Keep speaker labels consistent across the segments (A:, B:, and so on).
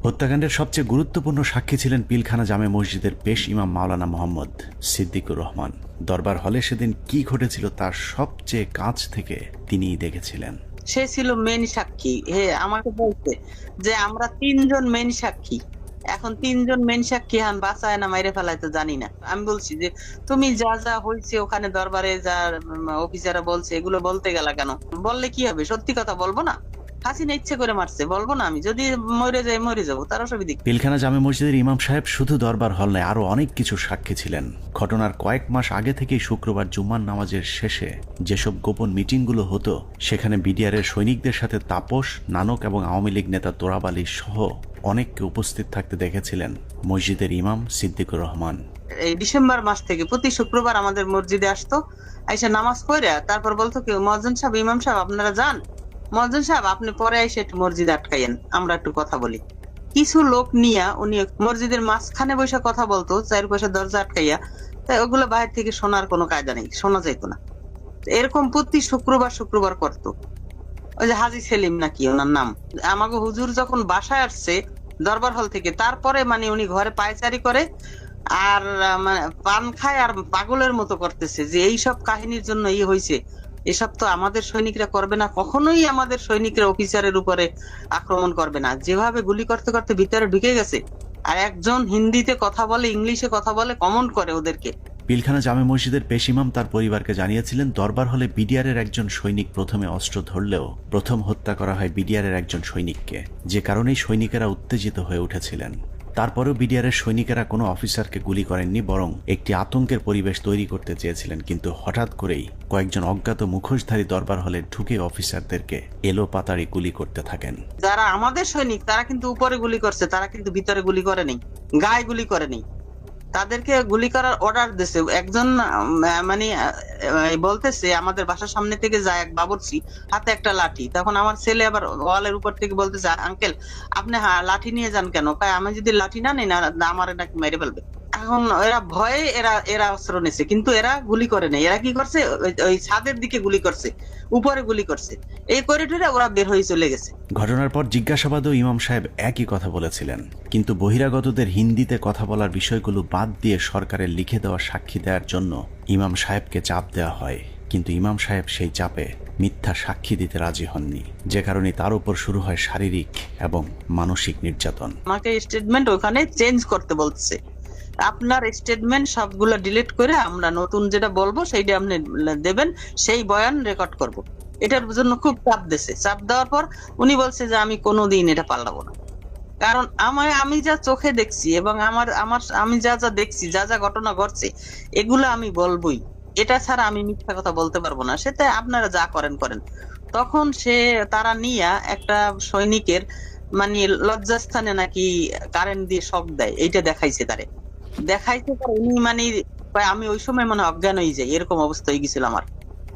A: হত্যাকাণ্ডের সবচেয়ে গুরুত্বপূর্ণ সাক্ষী ছিলেন পিলখানা জামে মসজিদের পেশ ইমাম মাওলানা মোহাম্মদ সিদ্দিকুর রহমান। দরবার হলে সেদিন কি ঘটেছিল তার সবচেয়ে কাছ থেকে তিনিই দেখেছিলেন।
B: সে ছিল মেন সাক্ষী। আমাকে বলছে যে আমরা তিনজন মেন সাক্ষী, এখন তিনজন মেন সাক্ষী বাঁচায় না মাইরে ফেলায় তো জানি না। আমি বলছি যে তুমি যা যা হয়েছে ওখানে দরবারে যা অফিসাররা বলছে এগুলো বলতে গেলা কেন? বললে কি হবে? সত্যি কথা বলবো না? হাসিনা ইচ্ছে করে মারছে, বলবো না? আমি যদি মরে যাই মরে যাবো, তার অসুবিধা কি?
A: পিলখানা জামে মসজিদের ইমাম সাহেব শুধু দরবার হল নয়, আরো অনেক কিছু সাক্ষী ছিলেন। ঘটনার কয়েক মাস আগে থেকেই শুক্রবার জুম্মার নামাজের শেষে যেসব গোপন মিটিংগুলো হতো, সেখানে বিডিআরের সৈনিকদের সাথে তাপস, নানক এবং আওয়ামী লীগ নেতা তোরাব আলী সহ অনেককে উপস্থিত থাকতে দেখেছিলেন মসজিদের ইমাম সিদ্দিকুর রহমান।
B: এই ডিসেম্বর মাস থেকে প্রতি শুক্রবার আমাদের মসজিদে আসতো, আইসা নামাজ পড়ে তারপর বলতো কি, মুয়াজ্জিন সাহেব, ইমাম সাহেব আপনারা যান, মুয়াজ্জিন সাহেব আপনি পরে এসে একটু মসজিদ আটকাইয়েন, আমরা একটু কথা বলি। কিছু লোক নিয়া উনি মসজিদের মাঝখানে বসে কথা বলতো, চার পাশে দরজা আটকাইয়া। তাই ওগুলো বাইরে থেকে শোনার কোনো কায়দা নেই, শোনা যাইতো না। এরকম প্রতি শুক্রবার শুক্রবার করতো। ওই যে হাজী সেলিম নাকি ওনার নাম, আমাকে হুজুর যখন বাসায় আসছে দরবার হল থেকে, তারপরে মানে উনি ঘরে পায়চারি করে আর মানে পান খায় আর পাগলের মতো করতেছে যে এইসব কাহিনীর জন্য হয়েছে। এসব তো আমাদের সৈনিকরা করবে না, কখনোই আমাদের সৈনিকরা অফিসারের উপরে আক্রমণ করবে না। যেভাবে গুলি করতে করতে ভিতরে ঢুকে গেছে, আর একজন হিন্দিতে কথা বলে, ইংলিশে কথা বলে, কমেন্ট করে ওদেরকে।
A: পিলখানা জামে মসজিদের পেশ ইমাম তার পরিবারকে জানিয়েছিলেন, দরবার হলে বিডিআরের একজন সৈনিক প্রথমে অস্ত্র ধরলেও প্রথম হত্যা করা হয় বিডিআরের একজন সৈনিককে, যে কারণেই সৈনিকেরা উত্তেজিত হয়ে উঠেছিলেন। তারপরেও বিডিআরের সৈনিকেরা কোনো অফিসারকে গুলি করেননি, বরং একটি আতঙ্কের পরিবেশ তৈরি করতে চেয়েছিলেন। কিন্তু হঠাৎ করেই কয়েকজন অজ্ঞাত মুখোশধারী দরবার হলে ঢুকে অফিসারদেরকে এলো পাতাড়ি গুলি করতে থাকেন।
B: যারা আমাদের সৈনিক তারা কিন্তু উপরে গুলি করছে, তারা কিন্তু ভিতরে গুলি করেনি, গায়ে গুলি করেনি। তাদেরকে গুলি করার অর্ডার দিছে একজন। মানে বলতেছে আমাদের বাসার সামনে থেকে যায় এক বাবুর্চি, হাতে একটা লাঠি। তখন আমার ছেলে আবার ওয়ালের উপর থেকে বলতেছে, আঙ্কেল আপনি লাঠি নিয়ে যান কেন? আমি যদি লাঠি না নিই না, আমার নাকি মেরে ফেলবে। এখন এরা ভয়ে এরা অস্ত্র নিছে, কিন্তু এরা গুলি করে নাই। এরা কি করছে, ওই ছাদের দিকে গুলি করছে, উপরে গুলি করছে। এই করিডোরে ওরা বের হয়ে চলে গেছে।
A: ঘটনার পর জিজ্ঞাসাবাদেও ইমাম সাহেব একই কথা বলেছিলেন, কিন্তু বহিরাগতদের হিন্দিতে কথা বলার বিষয়গুলো বাদ দিয়ে সরকারের লিখে দেওয়া সাক্ষী দেওয়ার জন্য ইমাম সাহেবকে চাপ দেওয়া হয়। কিন্তু ইমাম সাহেব সেই চাপে মিথ্যা সাক্ষী দিতে রাজি হননি, যে কারণে তার উপর শুরু হয় শারীরিক এবং মানসিক নির্যাতন।
B: আমাকে স্টেটমেন্ট ওখানে চেঞ্জ করতে বলছে, আপনার স্টেটমেন্ট সবগুলো ডিলিট করে আমরা নতুন যেটা বলবো সেইটা আপনি দেবেন, সেই বয়ান রেকর্ড করব। এটার জন্য খুব চাপ দিছে। চাপ দেওয়ার পর উনি বলছে যে আমি কোনোদিন এটা পাল্টাবো না, কারণ আমি যা চোখে দেখছি এবং আমি যা যা দেখছি, যা যা ঘটনা ঘটছে, এগুলো আমি বলবোই। এটা ছাড়া আমি মিথ্যা কথা বলতে পারবো না। সেটা আপনারা যা করেন করেন। তখন তারা নিয়ে একটা সৈনিকের মানে লজ্জাস্থানে নাকি কারেন্ট দিয়ে শক দেয়, এইটা দেখাইছে দেখাইতে পারে। উনি মানে আমি ওই সময় মানে অজ্ঞান হয়ে যাই, এরকম অবস্থা হয়ে গেছিল আমার।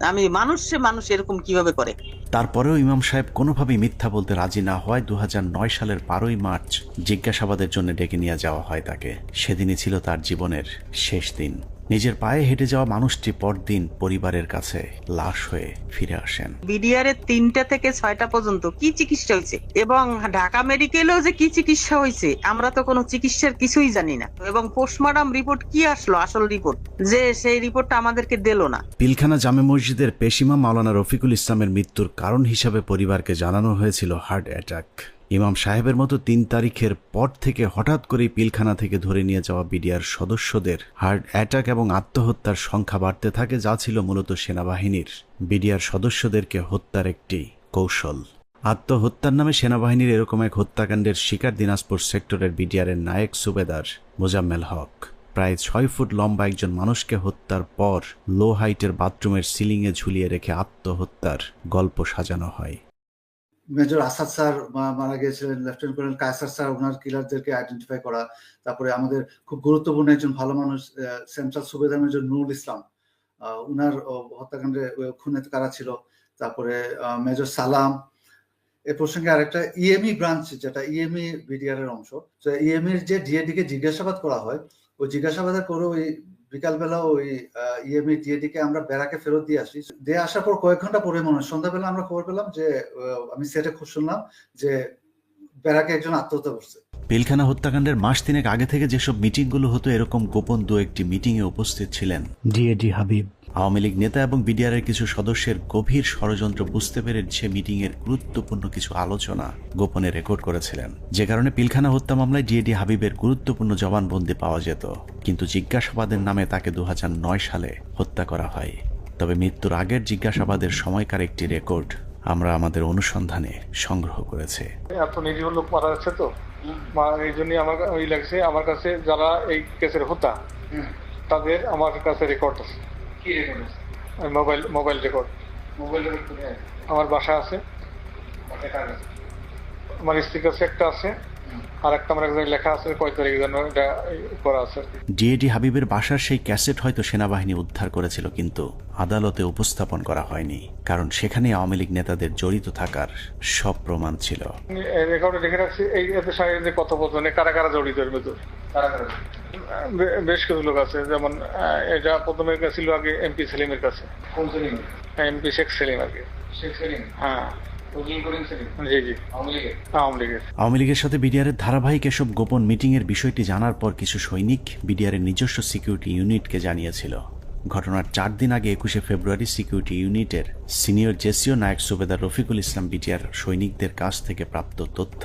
B: আমি মানুষ এরকম কিভাবে করে?
A: তারপরেও ইমাম সাহেব কোনোভাবেই মিথ্যা বলতে রাজি না হওয়ায় 2009 সালের 12ই মার্চ জিজ্ঞাসাবাদের জন্য ডেকে নিয়ে যাওয়া হয় তাকে। সেদিনই ছিল তার জীবনের শেষ দিন। নিজের পায়ে হেঁটে যাওয়া মানুষটি পরদিন পরিবারের কাছে লাশ হয়ে ফিরে আসেন।
B: বিডিআর এর 3টা থেকে 6টা পর্যন্ত কি চিকিৎসা হয়েছে, এবং ঢাকা মেডিকেলেও যে কি চিকিৎসা হয়েছে আমরা তো কোনো চিকিৎসার কিছুই জানি না। এবং পোস্টমর্টম রিপোর্ট কি আসলো, আসল রিপোর্ট, যে সেই রিপোর্টটা আমাদেরকে দিল না।
A: পিলখানা জামে মসজিদের পেশ ইমাম মাওলানা রফিকুল ইসলামের মৃত্যুর কারণ হিসাবে পরিবারকে জানানো হয়েছিল হার্ট অ্যাটাক। ইমাম সাহেবের মতো 3 তারিখের পর থেকে হঠাৎ করেই পিলখানা থেকে ধরে নিয়ে যাওয়া বিডিআর সদস্যদের হার্ট অ্যাটাক এবং আত্মহত্যার সংখ্যা বাড়তে থাকে, যা ছিল মূলত সেনাবাহিনীর বিডিআর সদস্যদেরকে হত্যার একটি কৌশল। আত্মহত্যার নামে সেনাবাহিনীর এরকম এক হত্যাকাণ্ডের শিকার দিনাজপুর সেক্টরের বিডিআরের নায়েক সুবেদার মোজাম্মেল হক। প্রায় 6 ফুট লম্বা একজন মানুষকে হত্যার পর লো হাইটের বাথরুমের সিলিংয়ে ঝুলিয়ে রেখে আত্মহত্যার গল্প সাজানো হয়।
C: মেজর আসাদ স্যার মারা গিয়েছিলেন, লেফটেন্যান্ট কর্নেল কায়সার স্যার ওনার কিলারদেরকে আইডেন্টিফাই করা। তারপরে আমাদের খুব গুরুত্বপূর্ণ একজন ভালো মানুষ সেন্ট্রাল সুবেদার মেজর নুরুল ইসলাম, উনার হত্যাকাণ্ডে খুনে কারা ছিল। তারপরে মেজর সালাম। এ প্রসঙ্গে আরেকটা ইএমই ব্রাঞ্চ, যেটা ইএমই বিডিআর এর অংশ, তো ইএমইর যে ডিএডি কে জিজ্ঞাসাবাদ করা হয়, ওই জিজ্ঞাসাবাদের করে ওই বিকালবেলা ওই ইএমই ডিএডি কে আমরা ব্যারাকে ফেরত দিয়ে আসি। দিয়ে আসার পর কয়েক ঘন্টা পরে মনে হয় সন্ধ্যাবেলা আমরা খবর পেলাম যে আমি সেটে খুব শুনলাম যে ব্যারাকে একজন আত্মহত্যা করছে।
A: পিলখানা হত্যাকাণ্ডের মাস তিনেক আগে থেকে যেসব মিটিংগুলো হতো, এরকম গোপন দু একটি মিটিংয়ে উপস্থিত ছিলেন ডিএডি হাবিব। আওয়ামী লীগ নেতা এবং বিডিআরের কিছু সদস্যের গভীর ষড়যন্ত্র বুঝতে পেরে সে মিটিংয়ের গুরুত্বপূর্ণ কিছু আলোচনা গোপনে রেকর্ড করেছিলেন, যে কারণে পিলখানা হত্যা মামলায় ডিএডি হাবিবের গুরুত্বপূর্ণ জবানবন্দি পাওয়া যেত। কিন্তু জিজ্ঞাসাবাদের নামে তাকে 2009 সালে হত্যা করা হয়। তবে মৃত্যুর আগের জিজ্ঞাসাবাদের সময়কার একটি রেকর্ড আমরা আমাদের অনুসন্ধানে সংগ্রহ করেছি।
D: এত নিরীহ লোক মারা যাচ্ছে তো, এই জন্যই আমার ওই লাগছে। আমার কাছে যারা এই কেসের হোতা তাদের আমার কাছে রেকর্ড আছে।
E: কি রেকর্ড আছে?
D: Mobile record.
E: মোবাইল রেকর্ড কোথায়?
D: আমার বাসা আছে,
E: কার কাছে?
D: আমার স্ত্রীর কাছে একটা আছে, আর একটা আমার এক জায়গায় লেখা আছে কয় তারিখ যেন এটা করা আছে।
A: ডিএডি হাবিবের বাসার সেই ক্যাসেট হয়তো সেনাবাহিনী উদ্ধার করেছিল, কিন্তু আদালতে উপস্থাপন করা হয়নি, কারণ সেখানে আওয়ামী লীগ নেতাদের জড়িত থাকার সব প্রমাণ ছিল।
D: রেকর্ডে লিখে রাখছি এই এদের সঙ্গে কথোপকথনে কারা কারা জড়িত এর ভিতর।
E: কারা কারা?
D: বেশ কিছু লোক আছে, যেমন এটা প্রথমে ছিল আগে এমপি সেলিমের কাছে।
E: কোন সেলিম?
D: এমপি শেখ সেলিম আর কি।
E: শেখ সেলিম?
D: হ্যাঁ,
E: জি জি।
A: আওয়ামী লীগের সাথে বিডিআরের ধারাবাহিক এসব গোপন মিটিং এর বিষয়টি জানার পর কিছু সৈনিক বিডিআরের নিজস্ব সিকিউরিটি ইউনিটকে জানিয়েছিল। ঘটনার 4 দিন আগে 21শে ফেব্রুয়ারি সিকিউরিটি ইউনিটের সিনিয়র জেসিও নায়ক সুবেদার রফিকুল ইসলাম বিডিআর সৈনিকদের কাছ থেকে প্রাপ্ত তথ্য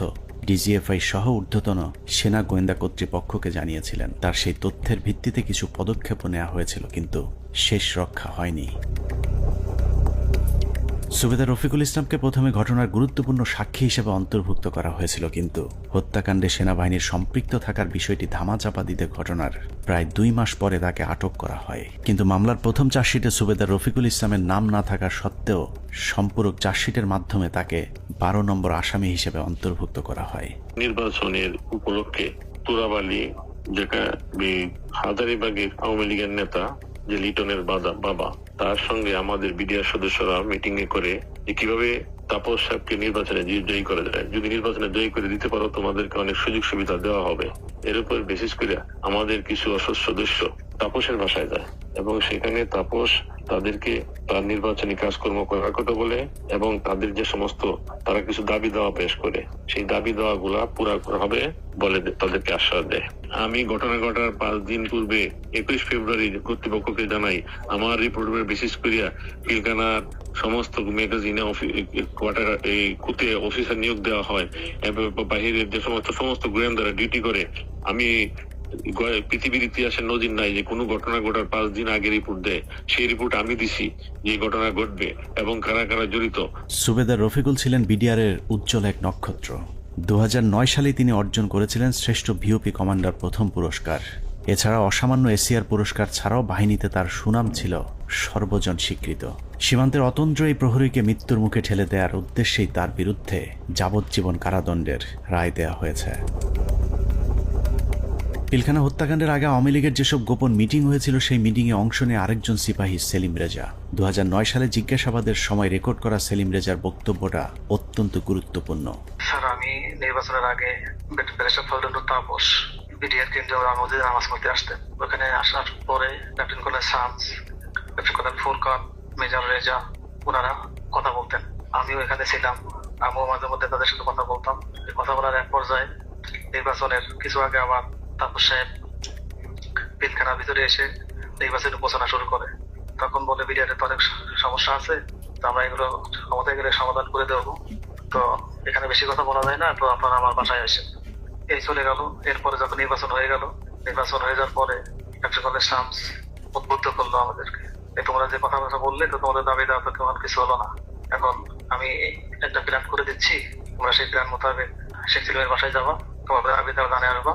A: ডিজিএফআই সহ ঊর্ধ্বতন সেনা গোয়েন্দা কর্তৃপক্ষকে জানিয়েছিলেন। তার সেই তথ্যের ভিত্তিতে কিছু পদক্ষেপও নেওয়া হয়েছিল, কিন্তু শেষ রক্ষা হয়নি। সুবেদার রফিকুল ইসলামকে প্রথমে ঘটনার গুরুত্বপূর্ণ সাক্ষী হিসেবে অন্তর্ভুক্ত করা হয়েছিল, কিন্তু হত্যাকাণ্ডে সেনাবাহিনীর সম্পৃক্ত থাকার বিষয়টি ধামাচাপা দিতে ঘটনার প্রায় 2 মাস পরে তাকে আটক করা হয়। কিন্তু মামলার প্রথম চার্জশিটে সুবেদার রফিকুল ইসলামের নাম না থাকা সত্ত্বেও সম্পূরক চার্জশিটের মাধ্যমে তাকে 12 নম্বর আসামি হিসেবে অন্তর্ভুক্ত করা হয়।
F: নির্বাচনের উপলক্ষে তুরাবালি, যেটা হাজারীবাগের আওয়ামী লীগের নেতা যে লিটনের বাবা, তার সঙ্গে আমাদের বিডিআর সদস্যরা মিটিং এ করে কিভাবে তাপস সাহেবকে নির্বাচনে জয়ী করা যায়। যদি নির্বাচনে জয়ী করে দিতে পারো তোমাদেরকে অনেক সুযোগ সুবিধা দেওয়া হবে। এর উপর বিশেষ করে আমাদের কিছু অসৎ সদস্য তাপসের বাসায় যায় এবং সেখানে তাপস তাদেরকে তার নির্বাচনী কাজকর্ম করার কথা বলে এবং তাদের যে সমস্ত তারা কিছু দাবি দেওয়া পেশ করে, সেই দাবি দেওয়া গুলা পুরা হবে বলে তাদেরকে আশ্বাস দেয়। আমি ঘটনা ঘটার 5 দিন পূর্বে 21 ফেব্রুয়ারি কর্তৃপক্ষকে জানাই আমার রিপোর্টের বিশেষ করিয়া পিলখানার সমস্ত ম্যাগাজিনে কোয়ার্টার এই কুতে অফিসার নিয়োগ দেওয়া হয় এবং বাহিরের যে সমস্ত গোয়েন্দারা ডিউটি করে। আমি পৃথিবীর ইতিহাসে নজির নাই যে কোনো ঘটনা ঘটার 5 দিন আগে রিপোর্ট দেয়। সেই রিপোর্ট আমি দিছি যে ঘটনা ঘটবে এবং কারা কারা জড়িত।
A: সুবেদার রফিকুল ছিলেন বিডিআরের উজ্জ্বল এক নক্ষত্র। 2009 সালে তিনি অর্জন করেছিলেন শ্রেষ্ঠ ভিওপি কমান্ডার প্রথম পুরস্কার। এছাড়া অসামান্য এসিআর পুরস্কার ছাড়াও বাহিনীতে তার সুনাম ছিল সর্বজন স্বীকৃত। সীমান্তের অতন্দ্র এই প্রহরীকে মৃত্যুর মুখে ঠেলে দেওয়ার উদ্দেশ্যেই তার বিরুদ্ধে যাবজ্জীবন কারাদণ্ডের রায় দেওয়া হয়েছে। পিলখানা হত্যাকাণ্ডের আগে আওয়ামী লীগের যেসব গোপন মিটিং হয়েছিল, সেই মিটিংয়ে অংশ নেয় আরেকজন সিপাহী সেলিম রেজা। 2009 সালে জিজ্ঞাসাবাদের সময় রেকর্ড করা সেলিম রেজার বক্তব্যটা অত্যন্ত গুরুত্বপূর্ণ।
G: স্যার, আমি নির্বাচনের আগে তাপস বিডিআর কেন্দ্রে মসজিদে নামাজ পড়তে আসতেন। ওখানে আসার পরে lieutenant colonel Shams, lieutenant colonel Furqan, major Reza ওনারা কথা বলতেন। আমিও এখানে ছিলাম, আমিও মাঝে মধ্যে তাদের সাথে কথা বলতাম। কথা বলার এক পর্যায়ে নির্বাচনের কিছু আগে আবার তাপস সাহেব পিলখানার ভিতরে এসে নির্বাচনী ঘোষণা শুরু করে। তখন বলে বিডিআর তো অনেক সমস্যা আছে, তো আমরা এগুলো ক্ষমতায় গেলে সমাধান করে দেবো, তো এখানে বেশি কথা বলা যায় না, তো আপনারা আমার বাসায় আসেন। এই চলে গেল। এরপরে যখন নির্বাচন হয়ে যাওয়ার পরে লেফটেন্যান্ট কর্নেল শামস উদ্বুদ্ধ করলো আমাদেরকে, তোমরা যে কথা বললে তো তোমাদের দাবি দেওয়া তো কেমন কিছু হলো না। এখন আমি একটা প্ল্যান করে দিচ্ছি, তোমরা সেই প্ল্যান মোতাবেক শেখ সেলিমের বাসায় যাবা, তোমাদের দাবি দেওয়া জানিয়ে আসবা,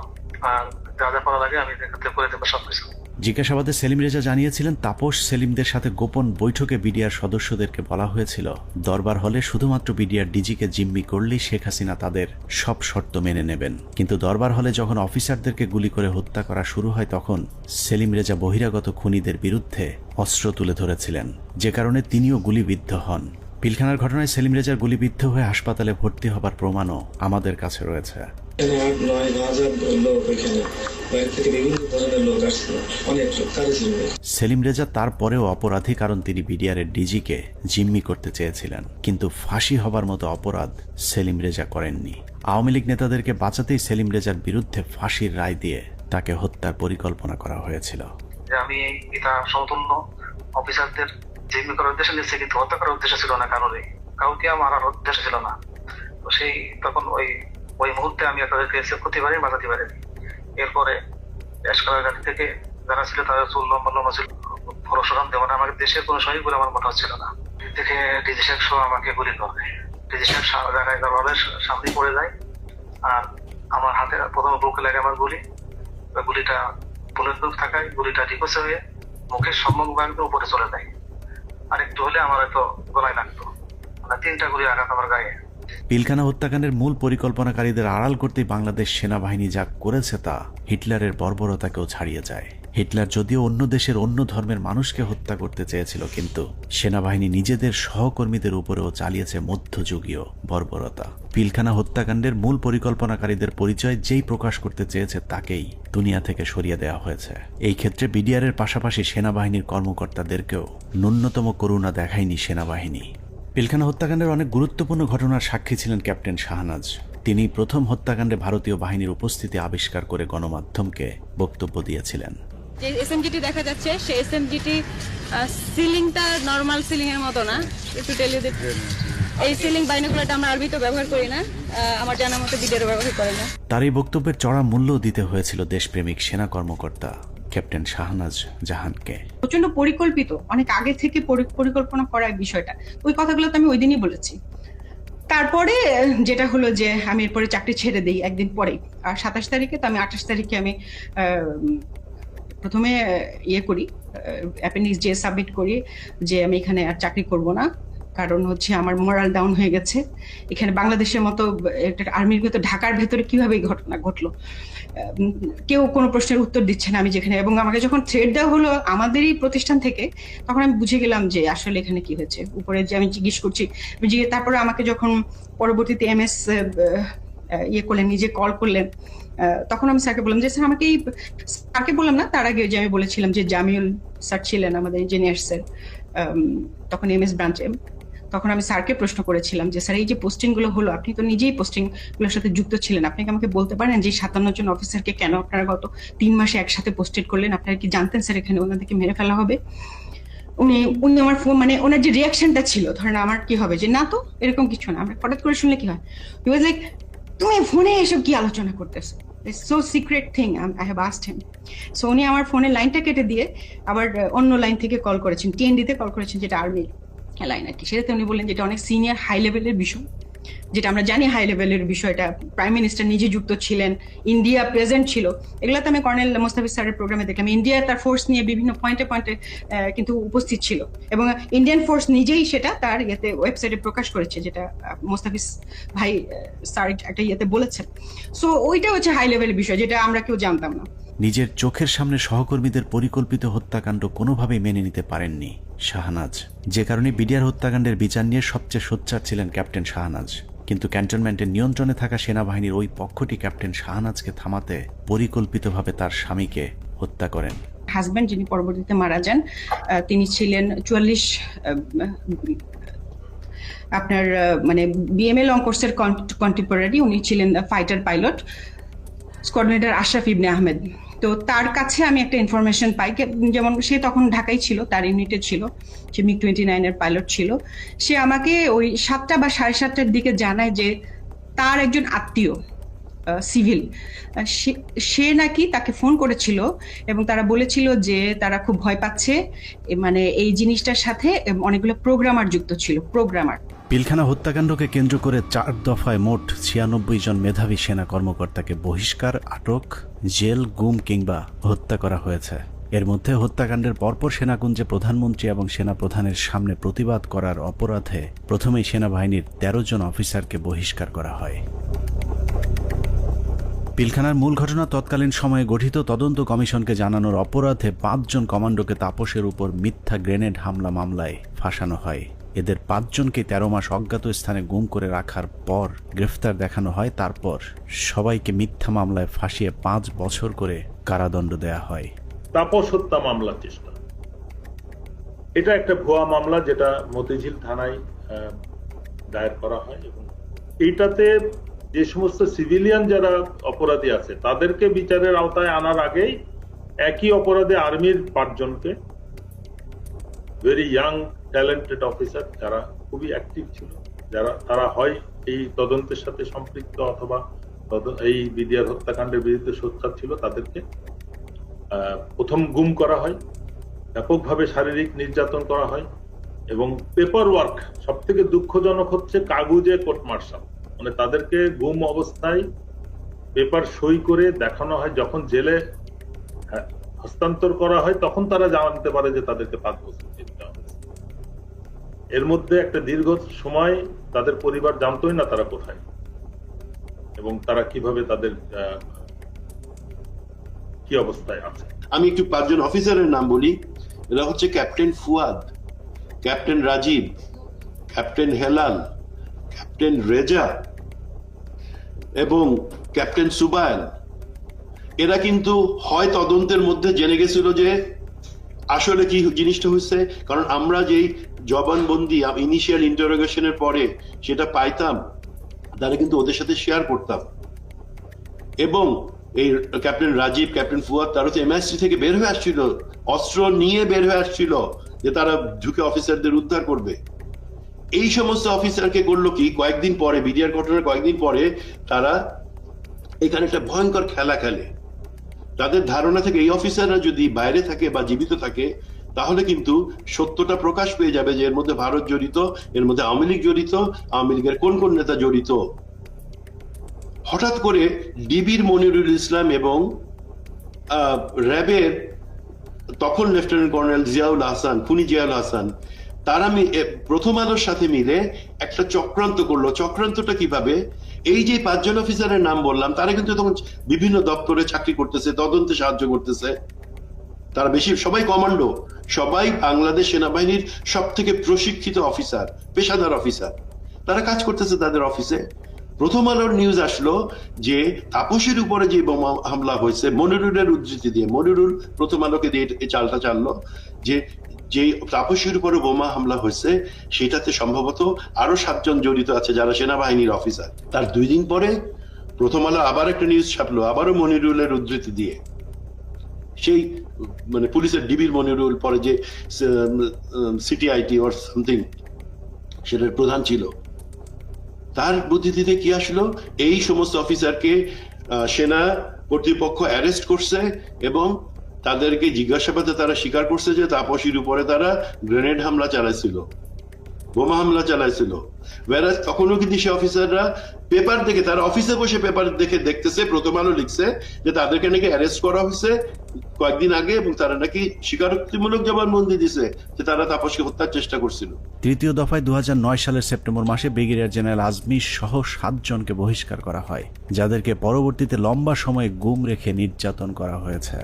G: আর যা যা করা লাগে আমি করে দেবো সবকিছু।
A: জিজ্ঞাসাবাদে সেলিম রেজা জানিয়েছিলেন তাপস সেলিমদের সাথে গোপন বৈঠকে বিডিআর সদস্যদেরকে বলা হয়েছিল দরবার হলে শুধুমাত্র বিডিআর ডিজিকে জিম্মি করলেই শেখ হাসিনা তাদের সব শর্ত মেনে নেবেন। কিন্তু দরবার হলে যখন অফিসারদেরকে গুলি করে হত্যা করা শুরু হয়, তখন সেলিম রেজা বহিরাগত খুনিদের বিরুদ্ধে অস্ত্র তুলে ধরেছিলেন, যে কারণে তিনিও গুলিবিদ্ধ হন। পিলখানার ঘটনায় সেলিম রেজার গুলিবিদ্ধ হয়ে হাসপাতালে ভর্তি হবার প্রমাণও আমাদের কাছে রয়েছে।
H: এখানে 8-9 হাজার লোক, এখানে বাইরে থেকে বিভিন্ন ধরনের লোক আসছে, অনেক লোক কারে চিনবে।
A: সেলিম রেজা তারপরেও অপরাধী, কারণ তিনি বিডিআরের ডিজিকে জিম্মি করতে চেয়েছিলেন, কিন্তু ফাঁসি হবার মতো অপরাধ সেলিম রেজা করেননি। আওয়ামী লীগ নেতাদেরকে বাঁচাতেই সেলিম রেজার বিরুদ্ধে ফাঁসির রায় দিয়ে তাকে হত্যার পরিকল্পনা করা হয়েছিল।
G: যে আমি এটা সমতুল্য অফিসারদের জিম্মি করার উদ্দেশ্যে নিচ্ছে, কিন্তু হত্যা করার উদ্দেশ্য ছিল না, কাউকে মারার উদ্দেশ্য ছিল না। তো সেই তখন ওই মুহূর্তে আমি তাদেরকে সেভ করতে পারি, বাঁচাতে পারি। এরপরে এসকালার ঘাটি থেকে যারা ছিল তাদের চুল লম্বা লম্বা ছিল, পরশুরাম দেওয়ান আমাকে দেশের কোনো সহিত বলে আমার মনে হচ্ছিল না। থেকে ডিজি শেখ সহ আমাকে গুলি করে, ডিজি শেখ জায়গায় সামনে পড়ে যায়, আর আমার হাতে প্রথমে বুকে লাগে আমার গুলিটা বুলেট প্রুফ থাকায় গুলিটা রিকোয়েস্ট হয়ে মুখের সম্মুখ ভাগে উপরে চলে যায়, আর একটু হলে আমার হয়তো গলায় লাগতো। মানে 3টা গুলি আঘাত আমার গায়ে।
A: পিলখানা হত্যাকাণ্ডের মূল পরিকল্পনাকারীদের আড়াল করতেই বাংলাদেশ সেনাবাহিনী যা করেছে তা হিটলারের বর্বরতাকেও ছাড়িয়ে যায়। হিটলার যদিও অন্য দেশের অন্য ধর্মের মানুষকে হত্যা করতে চেয়েছিল, কিন্তু সেনাবাহিনী নিজেদের সহকর্মীদের উপরেও চালিয়েছে মধ্যযুগীয় বর্বরতা। পিলখানা হত্যাকাণ্ডের মূল পরিকল্পনাকারীদের পরিচয় যেই প্রকাশ করতে চেয়েছে তাকেই দুনিয়া থেকে সরিয়ে দেওয়া হয়েছে। এই ক্ষেত্রে বিডিআরের পাশাপাশি সেনাবাহিনীর কর্মকর্তাদেরকেও ন্যূনতম করুণা দেখায়নি সেনাবাহিনী। পিলখানা হত্যাকাণ্ডের অনেক গুরুত্বপূর্ণ ঘটনার সাক্ষী ছিলেন ক্যাপ্টেন শাহনাজ। তিনি প্রথম হত্যাকাণ্ডে ভারতীয় বাহিনীর উপস্থিতি আবিষ্কার করে গণমাধ্যমকে বক্তব্য দিয়েছিলেন।
I: যে এসএমজিটি দেখা যাচ্ছে সেই এসএমজিটি সিলিংটা নরমাল সিলিং এর মতো না, একটু টেল ইউ দ্যাট এই সিলিং বাইনোকুলারটা আমরা আরবিতে ব্যবহার করি না, আমার জানার মতো বিডিআর ব্যবহার করে না।
A: তার এই বক্তব্যের চড়া মূল্য দিতে হয়েছিল দেশপ্রেমিক সেনা কর্মকর্তা ক্যাপ্টেন শাহনাজ জাহানকে।
J: প্রচন্ড পরিকল্পিত, অনেক আগে থেকে পরিকল্পনা করা বিষয়টা, ওই কথাগুলো তো আমি ওই দিনই বলেছি। তারপরে যেটা হলো যে আমি এরপরে চাকরি ছেড়ে দিই একদিন পরে, আর 27 তারিখে তো আমি 28 তারিখে আমি প্রথমে করি অ্যাপেন্ডিক্স যে সাবমিট করি যে আমি এখানে আর চাকরি করব না, কারণ হচ্ছে আমার মোরাল ডাউন হয়ে গেছে। এখানে বাংলাদেশের মতো একটা আর্মির ভেতর, ঢাকার ভেতরে কিভাবে এই ঘটনা ঘটলো, কেউ কোনো প্রশ্নের উত্তর দিচ্ছে না আমি যেখানে। এবং আমাকে যখন থ্রেড দেওয়া হলো আমাদেরই প্রতিষ্ঠান থেকে, তখন আমি বুঝে গেলাম যে আসলে এখানে কি হয়েছে। উপরে যে আমি জিজ্ঞেস করছি, তারপরে আমাকে যখন পরবর্তীতে এমএস করলেন, নিজে কল করলেন, তখন আমি স্যারকে বললাম যে স্যার আমাকে স্যারকে বললাম না, তার আগে যে আমি বলেছিলাম যে জামিউল স্যার ছিলেন আমাদের ইঞ্জিনিয়ার স্যার, তখন এমএস ব্রাঞ্চে, তখন আমি স্যারকে প্রশ্ন করেছিলাম যে স্যার এই যে পোস্টিং গুলো হলো, আপনি তো নিজেই পোস্টিং গুলোর সাথে যুক্ত ছিলেন, আপনি কি আমাকে বলতে পারেন যে 57 জন অফিসারকে কেন আপনারা গত 3 মাসে একসাথে পোস্টেড করলেন? আপনারা কি জানতেন স্যার এখানে ওনাদেরকে মেরে ফেলা হবে? উনি আমার ফোন, মানে ওনার যে রিয়াকশনটা ছিল, ধরেন আমার কি হবে যে না তো এরকম কিছু না, আমরা হঠাৎ করে শুনলে কি হয়, হি ওয়াজ লাইক তুমি ফোনে এসব কি আলোচনা করতেছো, it's so secret thing, I have asked him. So উনি আমার ফোনের লাইনটা কেটে দিয়ে আবার অন্য লাইন থেকে কল করেছেন, টিএনডিতে কল করেছেন, যেটা আর্মি লাইন আর কি। সেটাতে উনি বললেন যেটা অনেক সিনিয়র হাই লেভেলের বিষয়, যেটা আমরা জানি হাই লেভেলের বিষয়টা, প্রাইম মিনিস্টার নিজে যুক্ত ছিলেন, ইন্ডিয়া প্রেজেন্ট ছিল। এগুলোতে আমি কর্নেল মোস্তাফিজ স্যারের প্রোগ্রামে দেখলাম ইন্ডিয়া তার ফোর্স নিয়ে বিভিন্ন পয়েন্টে কিন্তু উপস্থিত ছিল, এবং ইন্ডিয়ান ফোর্স নিজেই সেটা তার ওয়েবসাইটে প্রকাশ করেছে, যেটা মোস্তাফিজ ভাই স্যার একটা বলেছেন। সো ওইটা হচ্ছে হাই লেভেলের বিষয়, যেটা আমরা কেউ জানতাম না।
A: নিজের চোখের সামনে সহকর্মীদের পরিকল্পিত হত্যাকাণ্ড কোনোভাবেই মেনে নিতে পারেননি শাহনাজ, যে কারণে বিডিআর হত্যাকাণ্ডের বিচার নিয়ে সবচেয়ে সোচ্চার ছিলেন ক্যাপ্টেন শাহনাজ। কিন্তু ক্যান্টনমেন্টের নিয়ন্ত্রণে থাকা সেনাবাহিনীর ওই পক্ষটি ক্যাপ্টেন শাহনাজকে থামাতে পরিকল্পিতভাবে তার স্বামীকে হত্যা করেন।
J: হাজব্যান্ড যিনি পরবর্তীতে মারা যান, তিনি ছিলেন 44 আপনার মানে বিএমএ লং কোর্সের কন্টেম্পোরারি, উনি ছিলেন ফাইটার পাইলট কোঅর্ডিনেটর আশরাফ ইবনে আহমেদ। তো তার কাছে আমি একটা ইনফরমেশন পাই, যেমন সে তখন ঢাকায় ছিল, তার ইউনিটে ছিল, সে MiG-29 এর পাইলট ছিল। সে আমাকে ওই 7টা বা 7:30টার দিকে জানায় যে তার একজন আত্মীয় সিভিল, সে নাকি তাকে ফোন করেছিল এবং তারা বলেছিল যে তারা খুব ভয় পাচ্ছে, মানে এই জিনিসটার সাথে অনেকগুলো প্রোগ্রামার যুক্ত ছিল, প্রোগ্রামার।
A: পিলখানা হত্যাকাণ্ডকে কেন্দ্র করে 4 দফায় মোট 96 জন মেধাবী সেনা কর্মকর্তাকে বহিষ্কার, আটক, জেল, গুম কিংবা হত্যা করা হয়েছে। এর মধ্যে হত্যাকাণ্ডের পরপর সেনাকুঞ্জে প্রধানমন্ত্রী এবং সেনা প্রধানের সামনে প্রতিবাদ করার অপরাধে প্রথমেই সেনাবাহিনীর 13 জন অফিসারকে বহিষ্কার করা হয়। পিলখানার মূল ঘটনা তৎকালীন সময়ে গঠিত তদন্ত কমিশনকে জানানোর অপরাধে 5 জন কমান্ডোকে তাপসের উপর মিথ্যা গ্রেনেড হামলা মামলায় ফাঁসানো হয়। এদের 5 জনকে 13 মাস অজ্ঞাত স্থানে গুম করে রাখার পর গ্রেফতার দেখানো হয়। তারপর সবাইকে মিথ্যা মামলায় ফাঁসিয়ে 5 বছর করে কারাদণ্ড দেয়া হয়।
K: তাপস হত্যা মামলার চেষ্টা, এটা একটা ভুয়া মামলা যেটা মতিঝিল থানায় দায়ের করা হয়, এবং এইটাতে যে সমস্ত সিভিলিয়ান যারা অপরাধী আছে তাদেরকে বিচারের আওতায় আনার আগেই একই অপরাধে আর্মির 5 জনকে, ভেরি ইয়াং ট্যালেন্টেড অফিসার যারা খুবই অ্যাক্টিভ ছিল, তারা হয় এই তদন্তের সাথে সম্পৃক্ত অথবা এই বিডিআর হত্যাকাণ্ডের বিরুদ্ধে সোচ্চার ছিল, তাদেরকে প্রথম গুম করা হয়, ব্যাপকভাবে শারীরিক নির্যাতন করা হয়, এবং পেপার ওয়ার্ক সব থেকে দুঃখজনক হচ্ছে কাগজে কোর্ট মার্শাল, মানে তাদেরকে গুম অবস্থায় পেপার সই করে দেখানো হয়, যখন জেলে হস্তান্তর করা হয় তখন তারা জানতে পারে যে তাদেরকে 5 বছর জেলে দেওয়া হয়েছে। এর মধ্যে একটা দীর্ঘ সময় তাদের পরিবার জানতোই না তারা কোথায় এবং তারা কিভাবে তাদের কি অবস্থায় আছে।
L: আমি একটু 5 জন অফিসারের নাম বলি। এরা হচ্ছে captain Fuad, captain Rajib, captain Helal, captain Reza এবং ক্যাপ্টেন সুবায়ন। এরা কিন্তু হয় তদন্তের মধ্যে জেনে গেছিল যে আসলে কি জিনিসটা হয়েছে, কারণ আমরা যেই জবানবন্দি ইনিশিয়াল ইন্টারোগেশনের পরে সেটা পাইতাম, তারা কিন্তু ওদের সাথে শেয়ার করতাম। এবং এই ক্যাপ্টেন রাজীব, ক্যাপ্টেন ফুয়াদ, তারা তো এমআইএসটি থেকে বের হয়ে আসছিল, অস্ত্র নিয়ে বের হয়ে আসছিল যে তারা ঢুকে অফিসারদের উদ্ধার করবে। এই সমস্ত অফিসারকে করলো কি, কয়েকদিন পরে, বিডিআর ঘটনার কয়েকদিন পরে তারা এখানে একটা ভয়ঙ্কর খেলা খেলে। তাদের ধারণা থেকে এই অফিসাররা যদি বাইরে থাকে বা জীবিত থাকে তাহলে কিন্তু সত্যটা প্রকাশ পেয়ে যাবে যে এর মধ্যে ভারত জড়িত, এর মধ্যে আওয়ামী লীগ জড়িত, আওয়ামী লীগের কোন কোন নেতা জড়িত। হঠাৎ করে ডিবির মনিরুল ইসলাম এবং র্যাবের তখন লেফটেন্যান্ট কর্নেল জিয়াউল হাসান, খুনি জিয়াউল হাসান, তারা প্রথম আলোর সাথে মিলে একটা চক্রান্ত করলো। চক্রান্তটা কিভাবে, এই যে 5 জন অফিসারের নাম বললাম তারা কিন্তু তখন বিভিন্ন দপ্তরে চাকরি করতেছে, তদন্তে সাহায্য করতেছে। তারা সবাই কমান্ডো, সবাই বাংলাদেশ সেনাবাহিনীর সব থেকে প্রশিক্ষিত অফিসার, পেশাদার অফিসার, তারা কাজ করতেছে তাদের অফিসে। প্রথম আলোর নিউজ আসলো যে তাপসের উপরে যে বোমা হামলা হয়েছে, মনিরুলের উদ্ধৃতি দিয়ে, মনিরুল প্রথম আলোকে দিয়ে এই চালটা চাললো যে যে তাপসের উপরে বোমা হামলা হয়েছে সেটাতে সম্ভবত আরো 7 জন জড়িত আছে যারা সেনাবাহিনীর অফিসার। তার 2 দিন পরে প্রথম আলো আবার একটা নিউজ ছাপলো, আবারও মনিরুলের উদ্ধৃতি দিয়ে, সেই মানে পুলিশের ডিবির মনিরুল, পরে যে সিটিআইটি অর সামথিং সেটার প্রধান ছিল, তার বুদ্ধিতে কি আসলো, এই সমস্ত অফিসারকে সেনা কর্তৃপক্ষ অ্যারেস্ট করছে এবং তাদেরকে জিজ্ঞাসাবাদে তারা স্বীকার করছে যে তাপসীর উপরে তারা গ্রেনেড হামলা চালাইছিল, বোমা হামলা চালাইছিল। ওয়ারাজ তখনও কিন্তু সে অফিসাররা পেপার দেখে, তারা অফিসে বসে পেপার দেখে দেখতেছে, প্রথম আলো লিখছে যে তাদেরকে নাকি অ্যারেস্ট করা হয়েছে কয়েকদিন আগে এবং তারা নাকি স্বীকারোক্তিমূলক জবানবন্দি দিছে যে তারা তাপসকে হত্যার চেষ্টা করছিল।
A: তৃতীয় দফায় 2009 সালের সেপ্টেম্বর মাসে ব্রিগেডিয়ার জেনারেল আজমি সহ 7 জনকে বহিষ্কার করা হয়, যাদেরকে পরবর্তীতে লম্বা সময় গুম রেখে নির্যাতন করা হয়েছে।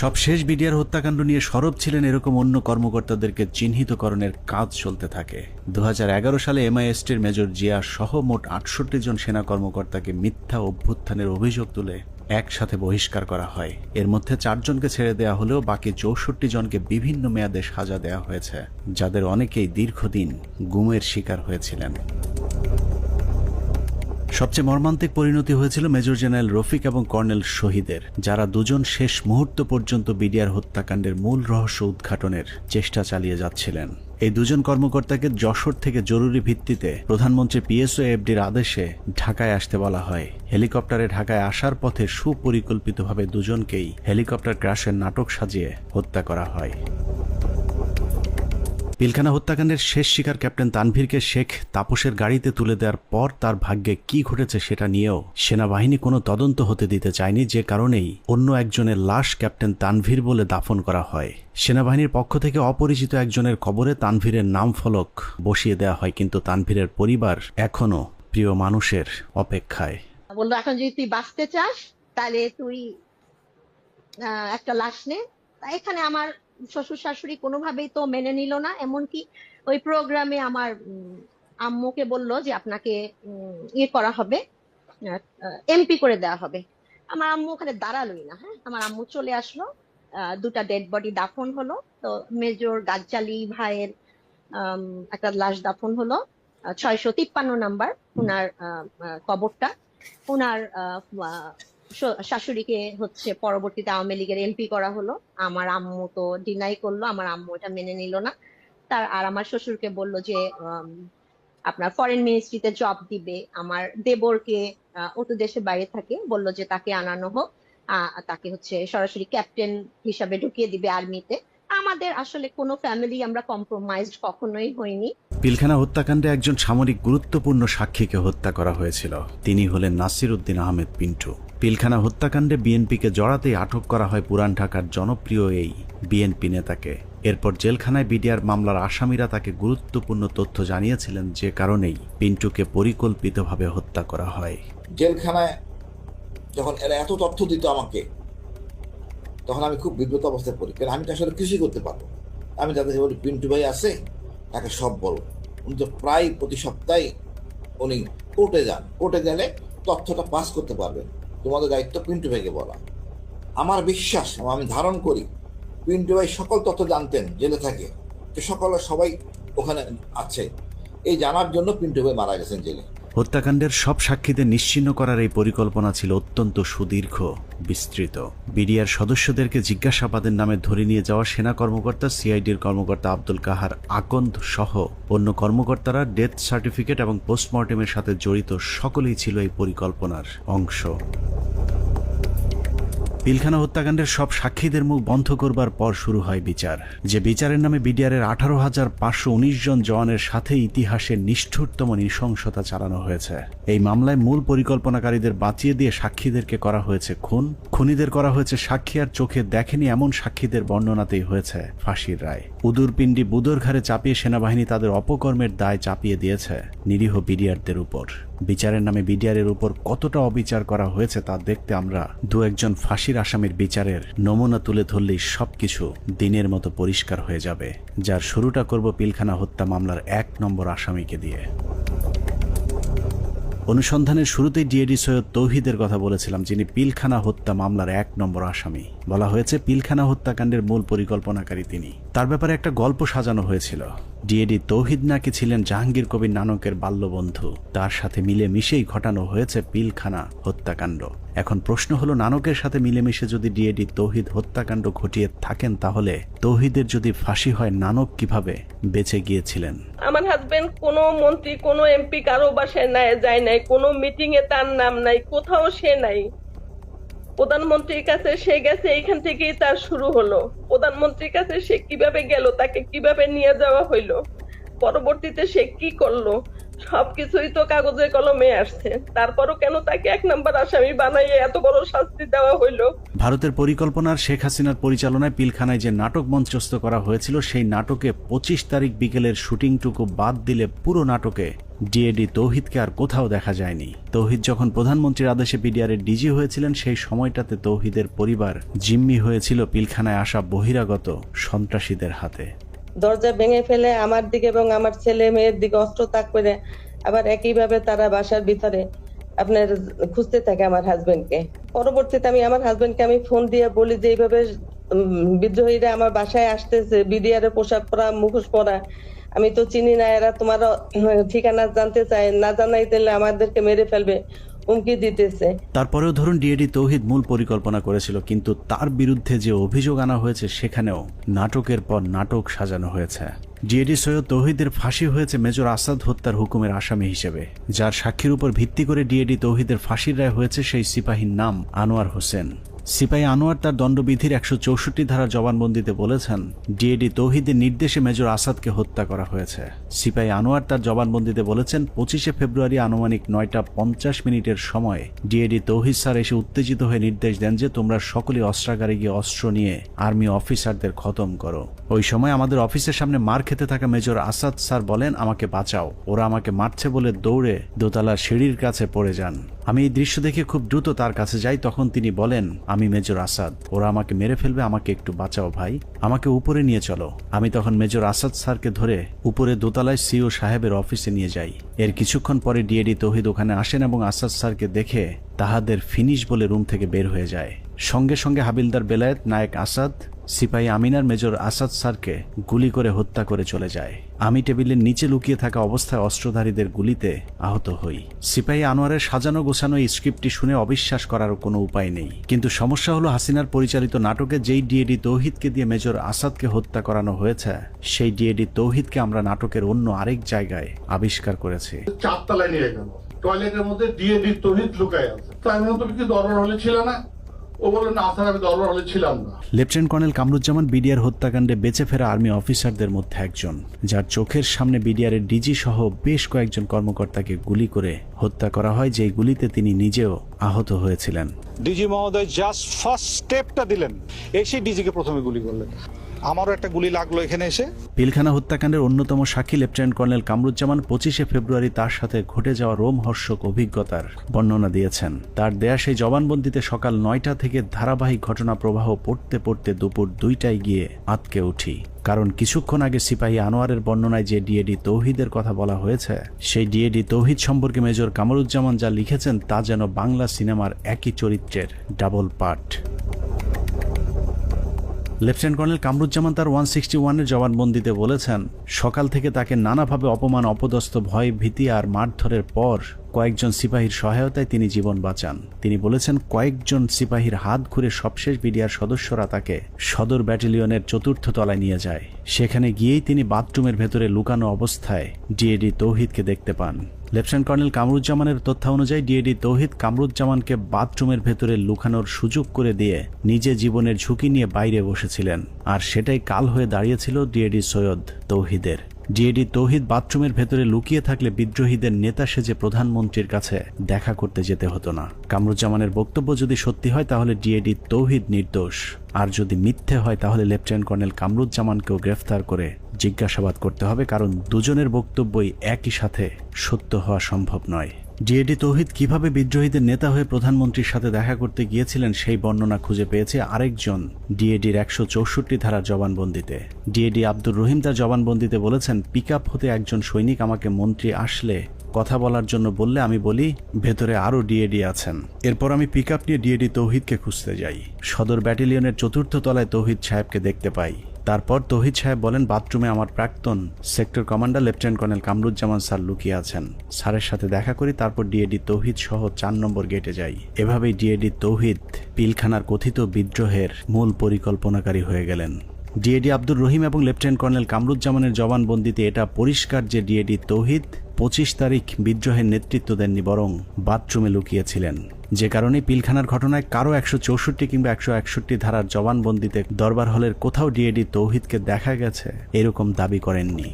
A: সবশেষ বিডিআর হত্যাকাণ্ড নিয়ে সরব ছিলেন এরকম অন্য কর্মকর্তাদেরকে চিহ্নিতকরণের কাজ চলতে থাকে। 2011 সালে এমআইএসটির মেজর জিয়া সহ মোট 68 জন সেনা কর্মকর্তাকে মিথ্যা অভ্যুত্থানের অভিযোগ তুলে একসাথে বহিষ্কার করা হয়। এর মধ্যে 4 জনকে ছেড়ে দেওয়া হলেও বাকি 64 জনকে বিভিন্ন মেয়াদে সাজা দেওয়া হয়েছে, যাদের অনেকেই দীর্ঘদিন গুমের শিকার হয়েছিলেন। সবচেয়ে মর্মান্তিক পরিণতি হয়েছিল মেজর জেনারেল রফিক এবং কর্নেল শহীদের, যারা দুজন শেষ মুহূর্ত পর্যন্ত বিডিআর হত্যাকাণ্ডের মূল রহস্য উদ্ঘাটনের চেষ্টা চালিয়ে যাচ্ছিলেন। এই 2 জন কর্মকর্তাকে যশোর থেকে জরুরি ভিত্তিতে প্রধানমন্ত্রী পিএসও এফডির আদেশে ঢাকায় আসতে বলা হয়। হেলিকপ্টারে ঢাকায় আসার পথে সুপরিকল্পিতভাবে 2 জনকেই হেলিকপ্টার ক্র্যাশের নাটক সাজিয়ে হত্যা করা হয়। পিলখানা হত্যাকাণ্ডের শেষ শিকার ক্যাপ্টেন তানভীরকে শেখ তাপসের গাড়িতে তুলে দেওয়ার পর তার ভাগ্যে কি ঘটেছে সেটা নিয়েও সেনাবাহিনী কোনো তদন্ত হতে দিতে চায়নি, যে কারণেই অন্য একজনের লাশ ক্যাপ্টেন তানভীর বলে দাফন করা হয়। সেনাবাহিনীর পক্ষ থেকে অপরিচিত একজনের কবরে তানভীরের নাম ফলক বসিয়ে দেওয়া হয়, কিন্তু তানভীরের পরিবার এখনো প্রিয় মানুষের অপেক্ষায়।
M: বললো, এখন যদি তুই বাঁচতে চাস তাহলে তুই একটা লাশ নে। এখানে আমার শ্বশুর শাশুড়ি কোনোভাবেই তো মেনে নিল না, এমনকি ওই প্রোগ্রামে আমার আম্মুকে বললো যে আপনাকে ইয়ে করা হবে, এমপি করে দেওয়া হবে। আমার আম্মু ওখানে দাঁড়ালোই না। হ্যাঁ, আমার আম্মু চলে আসলো, দুটা ডেড বডি দাফন হলো। তো মেজর গাজ্জালি ভাইয়ের একটা লাশ দাফন হলো 653 নাম্বার ওনার কবরটা। ওনার শাশুড়িকে হচ্ছে পরবর্তীতে আওয়ামী লীগের এমপি করা হলো। আমার আম্মু তো ডিনাই করলো, আমার আম্মু এটা মেনে নিল না। আর আমার শ্বশুরকে বললো যে আপনার ফরেন মিনিস্ট্রিতে জব দিবে। আমার দেবরকে ও তো দেশের বাইরে থাকে, বললো যে তাকে আনানো হোক, তাকে হচ্ছে সরাসরি ক্যাপ্টেন হিসাবে ঢুকিয়ে দিবে আর্মিতে। আমাদের আসলে কোনো ফ্যামিলি আমরা কম্প্রোমাইজড কখনোই হইনি।
A: পিলখানা হত্যাকাণ্ডে একজন সামরিক গুরুত্বপূর্ণ সাক্ষীকে হত্যা করা হয়েছিল। তিনি হলেন নাসির উদ্দিন আহমেদ পিন্টু। পিলখানা হত্যাকাণ্ডে বিএনপিকে জড়াতেই আটক করা হয় পুরান ঢাকার জনপ্রিয় এই বিএনপি নেতাকে। এরপর জেলখানায় বিডিআর মামলার আসামিরা তাকে গুরুত্বপূর্ণ তথ্য জানিয়েছিলেন, যে কারণেই পিন্টুকে পরিকল্পিতভাবে হত্যা করা হয়।
N: জেলখানায় যখন এরা এত তথ্য দিত আমাকে, তখন আমি খুব বিব্রত অবস্থায় পড়ি, কারণ আমি তো আসলে কিছুই করতে পারবো। আমি যাদের বলি পিন্টু ভাই আছে, তাকে সব বলো। উনি তো প্রায় প্রতি সপ্তাহে উনি কোর্টে যান, কোর্টে গেলে তথ্যটা পাস করতে পারবেন, তোমাদের দায়িত্ব পিন্টু ভাইকে বলা। আমার বিশ্বাস, আমি ধারণ করি পিন্টু ভাই সকল তথ্য জানতেন জেলে থাকে, যে সবাই ওখানে আছে, এই জানার জন্য পিন্টু ভাই মারা গেছেন জেলে।
A: হত্যাকাণ্ডের সব সাক্ষীদের নিশ্চিহ্ন করার এই পরিকল্পনা ছিল অত্যন্ত সুদীর্ঘ, বিস্তৃত। বিডিআর সদস্যদেরকে জিজ্ঞাসাবাদের নামে ধরে নিয়ে যাওয়া সেনা কর্মকর্তা, সিআইডির কর্মকর্তা আব্দুল কাহার আকন্দ সহ অন্য কর্মকর্তারা ডেথ সার্টিফিকেট এবং পোস্টমর্টেমের সাথে জড়িত সকলেই ছিল এই পরিকল্পনার অংশ। পিলখানা হত্যাকাণ্ডের সব সাক্ষীদের মুখ বন্ধ করবার পর শুরু হয় বিচার। যে বিচারের নামে বিডিআরের 18,519 জন জওয়ানের সাথে ইতিহাসের নিষ্ঠুরতম নৃশংসতা চালানো হয়েছে। এই মামলায় মূল পরিকল্পনাকারীদের বাঁচিয়ে দিয়ে সাক্ষীদেরকে করা হয়েছে খুন, খুনিদের করা হয়েছে সাক্ষী আর চোখে দেখেনি এমন সাক্ষীদের বর্ণনাতেই হয়েছে ফাঁসির রায়। উদুরপিণ্ডি বুদর ঘাড়ে চাপিয়ে সেনাবাহিনী তাদের অপকর্মের দায় চাপিয়ে দিয়েছে নিরীহ বিডিআরদের উপর। বিচারের নামে বিডিআরের উপর কতটা অবিচার করা হয়েছে তা দেখতে আমরা দু একজন ফাঁসির আসামির বিচারের নমুনা তুলে ধরলেই সবকিছু দিনের মতো পরিষ্কার হয়ে যাবে। যার শুরুটা করব পিলখানা হত্যা মামলার 1 নম্বর আসামিকে দিয়ে। অনুসন্ধানের শুরুতেই ডিএডি সৈয়দ তৌহিদের কথা বলেছিলাম, যিনি পিলখানা হত্যা মামলার 1 নম্বর আসামি। বলা হয়েছে পিলখানা হত্যাকাণ্ডের মূল পরিকল্পনাকারী তিনি। তার ব্যাপারে একটা গল্প সাজানো হয়েছিল। ডিএডি তৌহিদ নাকি ছিলেন জাহাঙ্গীর কবির নানকের বাল্যবন্ধু। তার সাথে মিলেমিশেই ঘটানো হয়েছে পিলখানা হত্যাকাণ্ড। এখন প্রশ্ন হলো, নানকের সাথে মিলেমিশে যদি ডিএডি তৌহিদ হত্যাকাণ্ড ঘটিয়ে থাকেন, তাহলে তৌহিদের যদি ফাঁসি হয়, নানক কিভাবে বেঁচে গিয়েছিলেন?
O: আমার হাজবেন্ড কোনো মন্ত্রী, কোনো এমপি কারো বাসায় যায় নাই, কোনো মিটিং এ তার নাম নাই, কোথাও সে নাই। প্রধানমন্ত্রীর কাছে সে গেছে, এইখান থেকেই তার শুরু হলো। প্রধানমন্ত্রীর কাছে সে কিভাবে গেল, তাকে কিভাবে নিয়ে যাওয়া হইলো, পরবর্তীতে সে কি করলো, সবকিছুই তো কাগজে কলমে আসছে। তারপরও কেন তাকে 1 নম্বর আসামি বানাইয়ে এত বড় শাস্তি দেওয়া হইলো?
A: ভারতের পরিকল্পনার শেখ হাসিনার পরিচালনায় পিলখানায় যে নাটক মঞ্চস্থ করা হয়েছিল, সেই নাটকে 25 তারিখ বিকেলের শুটিংটুকু বাদ দিলে পুরো নাটকে ডিএডি তৌহিদকে আর কোথাও দেখা যায়নি। তৌহিদ যখন প্রধানমন্ত্রীর আদেশে বিডিআরের ডিজি হয়েছিলেন, সেই সময়টাতে তৌহিদের পরিবার জিম্মি হয়েছিল পিলখানায় আসা বহিরাগত সন্ত্রাসীদের হাতে।
O: দরজা ভেঙে ফেলে আমার দিকে এবং আমার ছেলে মেয়ের দিকে অস্ত্র তাক করে আবার একইভাবে তারা বাসার ভিতরে আপনার খুঁজতে থাকে আমার হাজবেন্ডকে। পরবর্তীতে আমি আমার হাজবেন্ডকে আমি ফোন দিয়ে বলি যে এইভাবে বিদ্রোহীরা আমার বাসায় আসতেছে, বিডিআর এর পোশাক পরা, মুখোশ পরা, আমি তো চিনি না, এরা তোমার ঠিকানা জানতে চায়, না জানাই দিলে আমাদেরকে মেরে ফেলবে, হুমকি দিতেছে।
A: তারপরেও ধরুন ডিএডি তৌহিদ মূল পরিকল্পনা করেছিল, কিন্তু তার বিরুদ্ধে যে অভিযোগ আনা হয়েছে সেখানেও নাটকের পর নাটক সাজানো হয়েছে। ডিএডি সৈয়দ তৌহিদের ফাঁসি হয়েছে মেজর আসাদ হত্যার হুকুমের আসামি হিসেবে। যার সাক্ষীর উপর ভিত্তি করে ডিএডি তৌহিদের ফাঁসির রায় হয়েছে সেই সিপাহীর নাম আনোয়ার হোসেন। সিপাহী আনোয়ার তার দণ্ডবিধির 164 ধারা জবানবন্দিতে বলেছেন, ডিএডি তৌহিদের নির্দেশে মেজর আসাদকে হত্যা করা হয়েছে। সিপাহী আনোয়ার তার জবানবন্দিতে বলেছেন, 25 ফেব্রুয়ারি আনুমানিক 9:50 সময় ডিএডি তৌহিদ স্যার এসে উত্তেজিত হয়ে নির্দেশ দেন যে তোমরা সকলে অস্ত্রাগারে গিয়ে অস্ত্র নিয়ে আর্মি অফিসারদের খতম করো। ওই সময় আমাদের অফিসের সামনে মার খেতে থাকা মেজর আসাদ স্যার বলেন, আমাকে বাঁচাও, ওরা আমাকে মারছে বলে দৌড়ে দোতলার সিঁড়ির কাছে পড়ে যান। আমি এই দৃশ্য দেখে খুব দ্রুত তার কাছে যাই। তখন তিনি বলেন, আমি মেজর আসাদ, ওরা আমাকে মেরে ফেলবে, আমাকে একটু বাঁচাও ভাই, আমাকে উপরে নিয়ে চলো। আমি তখন মেজর আসাদ স্যারকে ধরে উপরে দোতলায় সিও সাহেবের অফিসে নিয়ে যাই। এর কিছুক্ষণ পরে ডিএডি তৌহিদ ওখানে আসেন এবং আসাদ স্যারকে দেখে তাহাদের ফিনিশ বলে রুম থেকে বের হয়ে যায়। সঙ্গে সঙ্গে হাবিলদার বেলায়েত, নায়েক আসাদ, সিপাহী আমিনার মেজর আসাদ স্যারকে গুলি করে হত্যা করে চলে যায়। আমি টেবিলের নিচে লুকিয়ে থাকা অবস্থায় অস্ত্রধারীদের গুলিতে আহত হই। সিপাহী আনোয়ারের সাজানো গোছানো এই স্ক্রিপ্টটি শুনে অবিশ্বাস করার কোনো উপায় নেই, কিন্তু সমস্যা হলো হাসিনার পরিচালিত নাটকে যেই ডিএডি তৌহিদকে দিয়ে মেজর আসাদকে হত্যা করানো হয়েছে, সেই ডিএডি তৌহিদকে আমরা নাটকের অন্য আরেক জায়গায় আবিষ্কার করেছি।
P: 4 তলায় নিয়ে গেল, টয়লেটের মধ্যে ডিএডি তৌহিদ লুকায় আছে। তাই আমি তুমি কি দরবার হলে ছিল না? ও বলল না স্যার, আমি দরবার হলে ছিলাম না।
A: লেফটেন্যান্ট কর্নেল কামরুজ্জামান বিডিআর হত্যাকাণ্ডে বেঁচে ফেরা আর্মি অফিসারদের মধ্যে একজন, যার চোখের সামনে বিডিআরের ডিজি সহ বেশ কয়েকজন কর্মকর্তাকে গুলি করে হত্যা করা হয়, যেই গুলিতে তিনি নিজেও আহত হয়েছিলেন।
Q: ডিজি মহোদয় জাস্ট ফার্স্ট স্টেপটা দিলেন, এসে ডিজিকে প্রথমে গুলি করলেন। আমারও একটা গুলি লাগলো এখানে এসে।
A: পিলখানা হত্যাকাণ্ডের অন্যতম সাক্ষী লেফটেন্যান্ট কর্নেল কামরুজ্জামান 25শে ফেব্রুয়ারি তার সাথে ঘটে যাওয়া রোমহর্ষক অভিজ্ঞতার বর্ণনা দিয়েছেন। তার দেয়া সেই জবানবন্দিতে সকাল 9টা থেকে ধারাবাহিক ঘটনা প্রবাহ পড়তে পড়তে দুপুর 2টায় গিয়ে আটকে উঠি, কারণ কিছুক্ষণ আগে সিপাহী আনোয়ারের বর্ণনায় যে ডিএডি তৌহিদের কথা বলা হয়েছে, সেই ডিএডি তৌহিদ সম্পর্কে মেজর কামরুজ্জামান যা লিখেছেন তা যেন বাংলা সিনেমার একই চরিত্রের double part. Lieutenant colonel Kamruzzaman তার 161-এর জবানবন্দিতে বলেছেন, সকাল থেকে তাকে নানাভাবে অপমান, অপদস্থ, ভয়, ভীতি আর মারধরের পর কয়েকজন সিপাহীর সহায়তায় তিনি জীবন বাঁচান। তিনি বলেছেন, কয়েকজন সিপাহীর হাত ঘুরে সবশেষ বিডিআর সদস্যরা তাকে সদর ব্যাটালিয়নের 4র্থ তলায় নিয়ে যায়। সেখানে গিয়েই তিনি বাথরুমের ভেতরে লুকানো অবস্থায় ডিএডি তৌহিদকে দেখতে পান। লেফটেন্যান্ট কর্নেল কামরুজ্জামানের তথ্য অনুযায়ী ডিএডি তৌহিদ কামরুজ্জামানকে বাথরুমের ভেতরে লুকানোর সুযোগ করে দিয়ে নিজে জীবনের ঝুঁকি নিয়ে বাইরে বসেছিলেন, আর সেটাই কাল হয়ে দাঁড়িয়েছিল ডিএডি সৈয়দ তৌহিদের। ডিএডি তৌহিদ বাথরুমের ভেতরে লুকিয়ে থাকলে বিদ্রোহীদের নেতা সেজে প্রধানমন্ত্রীর কাছে দেখা করতে যেতে হতো না। কামরুজ্জামানের বক্তব্য যদি সত্যি হয় তাহলে ডিএডি তৌহিদ নির্দোষ, আর যদি মিথ্যে হয় তাহলে লেফটেন্যান্ট কর্নেল কামরুজ্জামানকেও গ্রেফতার করে জিজ্ঞাসাবাদ করতে হবে, কারণ দুজনের বক্তব্যই একই সাথে সত্য হওয়া সম্ভব নয়। ডিএডি তৌহিদ কিভাবে বিদ্রোহীদের নেতা হয়ে প্রধানমন্ত্রীর সাথে দেখা করতে গিয়েছিলেন সেই বর্ণনা খুঁজে পেয়েছে আরেকজন ডিএডির 164 ধারার জবানবন্দিতে। ডিএডি আব্দুর রহিম তার জবানবন্দিতে বলেছেন, পিকআপ হতে একজন সৈনিক আমাকে মন্ত্রী আসলে কথা বলার জন্য বললে আমি বলি ভেতরে আরো ডিএডি আছেন। এরপর আমি পিকআপ নিয়ে ডিএডি তৌহিদকে খুঁজতে যাই। সদর ব্যাটালিয়নের 4র্থ তলায় তৌহিদ সাহেবকে দেখতে পাই। তারপর তৌহিদ সাহেব বলেন, বাথরুমে আমার প্রাক্তন sector commander lieutenant colonel Kamruzzaman sir লুকিয়ে আছেন। স্যারের সাথে দেখা করি, তারপর ডিএডি তৌহিদ সহ 4 নম্বর গেটে যাই। এভাবেই ডিএডি তৌহিদ পিলখানার কথিত বিদ্রোহের মূল পরিকল্পনাকারী হয়ে গেলেন। ডিএডি আব্দুর রহিম এবং লেফটেন্যান্ট কর্নেল কামরুজ্জামানের জবানবন্দিতে এটা পরিষ্কার যে ডিএডি তৌহিদ 25 তারিখ বিদ্রোহের নেতৃত্ব দেননি, বরং বাথরুমে লুকিয়েছিলেন। যে কারণে পিলখানার ঘটনায় কারো 164 কিংবা 161 ধারার জবানবন্দিতে দরবার হলের কোথাও ডিএডি তৌহিদকে দেখা গেছে এরকম দাবি করেননি।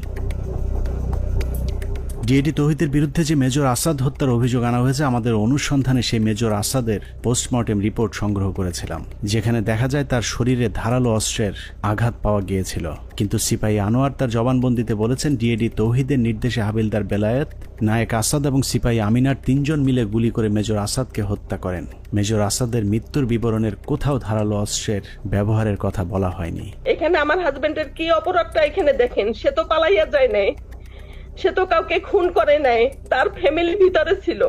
A: ডিএডি তৌহিদের বিরুদ্ধে যে মেজর আসাদ হত্যার অভিযোগ আনা হয়েছে, আমাদের অনুসন্ধানে সেই মেজর আসাদের পোস্টমর্টেম রিপোর্ট সংগ্রহ করেছিলাম, যেখানে দেখা যায় তার শরীরে ধারালো অস্ত্রের আঘাত পাওয়া গিয়েছিল। কিন্তু সিপাহী আনোয়ার তার জবানবন্দিতে বলেছেন, ডিএডি তৌহিদের নির্দেশে হাবিলদার বেলায়েত, নায়েক আসাদ এবং সিপাহী আমিনার 3 জন মিলে গুলি করে মেজর আসাদকে হত্যা করেন। মেজর আসাদের মৃত্যুর বিবরণের কোথাও ধারালো অস্ত্রের ব্যবহারের কথা বলা হয়নি।
O: এখানে আমার হাজবেন্ডের কি অপরাধটা এখানে দেখেন, সে তো পালাইয়া যায় নাই, সে তো কাউকে খুন করে নাই, তার ফ্যামিলি ভিতরে ছিল,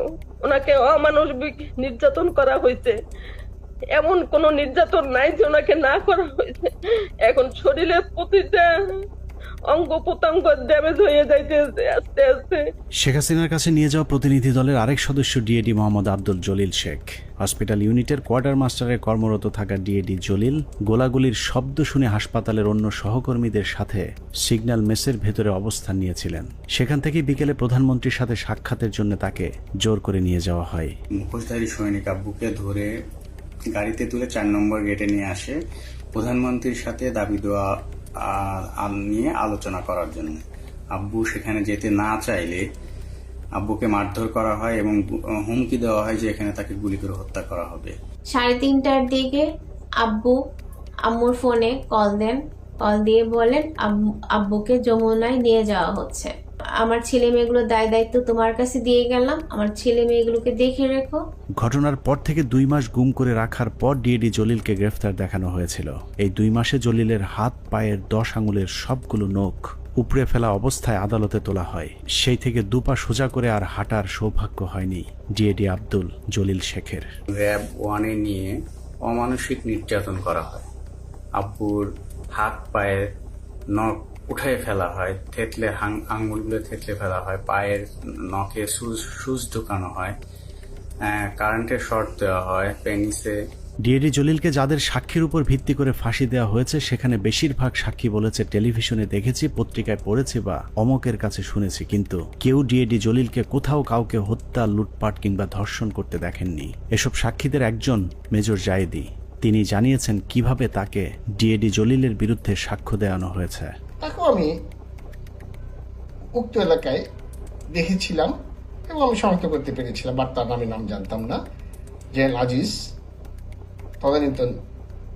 O: ওনাকে অমানবিক নির্যাতন করা হয়েছে। এমন কোন নির্যাতন নাই যে ওনাকে না করা হয়েছে। এখন শরীরের প্রতিটা অঙ্গ প্রত্যঙ্গ ড্যামেজ হয়ে যাইতেছে আস্তে আস্তে।
A: শেখ হাসিনার কাছে নিয়ে যাওয়া প্রতিনিধি দলের আরেক সদস্য ডিএডি মোহাম্মদ আব্দুল জলিল শেখ। হসপিটাল ইউনিটের কোয়ার্টার মাস্টারে কর্মরত থাকা ডিএডি জলিল গোলাগুলির শব্দ শুনে হাসপাতালের অন্য সহকর্মীদের সাথে সিগন্যাল মেসের ভেতরে অবস্থান নিয়েছিলেন। সেখান থেকে বিকেলে প্রধানমন্ত্রীর সাথে সাক্ষাতের জন্য তাকে জোর করে নিয়ে যাওয়া হয়।
R: মুখোশধারী সৈনিক আব্বুকে ধরে গাড়িতে তুলে 4 নম্বর গেটে নিয়ে আসে প্রধানমন্ত্রীর সাথে দাবি দেওয়া নিয়ে আলোচনা করার জন্য। আব্বু সেখানে যেতে না চাইলে আব্বুকে মারধর করা হয় এবং হুমকি দেওয়া হয় যে এখানে তাকে গুলি করে হত্যা করা হবে।
S: 3:30টার দিকে আব্বু আম্মুর ফোনে কল দেন, কল দিয়ে বলেন আব্বুকে যমুনায় নিয়ে যাওয়া হচ্ছে। আমার ছেলে মেয়েগুলোর দায়িত্ব তোমার কাছে দিয়ে গেলাম, আমার ছেলে মেয়েগুলোকে দেখে রেখো।
A: ঘটনার পর থেকে 2 মাস গুম করে রাখার পর ডিএডি জলিলকে গ্রেফতার দেখানো হয়েছিল। এই 2 মাসে জলিলের হাত পায়ের 10 আঙুলের সবগুলো নখ উপড়ে ফেলা অবস্থায় আদালতে তোলা হয়। সেই থেকে 2 পা সোজা করে আর হাঁটার সৌভাগ্য হয়নি ডিএডি আব্দুল জলিল শেখের।
R: র‍্যাব 1-এ নিয়ে অমানসিক নির্যাতন করা হয়। আব্বুর হাত পায়ের নখ উঠে ফেলা হয়, থেতলে আঙুলগুলো থেতলে ফেলা হয়, পায়ের নখে সুচ ঢুকানো হয়, কারেন্টের শর্ট দেওয়া হয়, পেনিসে।
A: ডিএডি জলিলকে যাদের সাক্ষীর উপর ভিত্তি করে ফাঁসি দেওয়া হয়েছে সেখানে বেশিরভাগ সাক্ষী বলেছে টেলিভিশনে দেখেছি, পত্রিকায় পড়েছি বা অমকের কাছে শুনেছি, কিন্তু কেউ ডিএডি জলিলকে কোথাও কাউকে হত্যা, লুটপাট কিংবা ধর্ষণ করতে দেখেননি। এসব সাক্ষীদের একজন মেজর জায়েদি। তিনি জানিয়েছেন কিভাবে তাকে ডিএডি জলিলের বিরুদ্ধে সাক্ষ্য দেওয়ানো হয়েছে।
T: তাকেও আমি উক্ত এলাকায় দেখেছিলাম এবং আমি শনাক্ত করতে পেরেছিলাম, বাট তার নাম জানতাম না। জেনারেল আজিজ, তদানীন্তন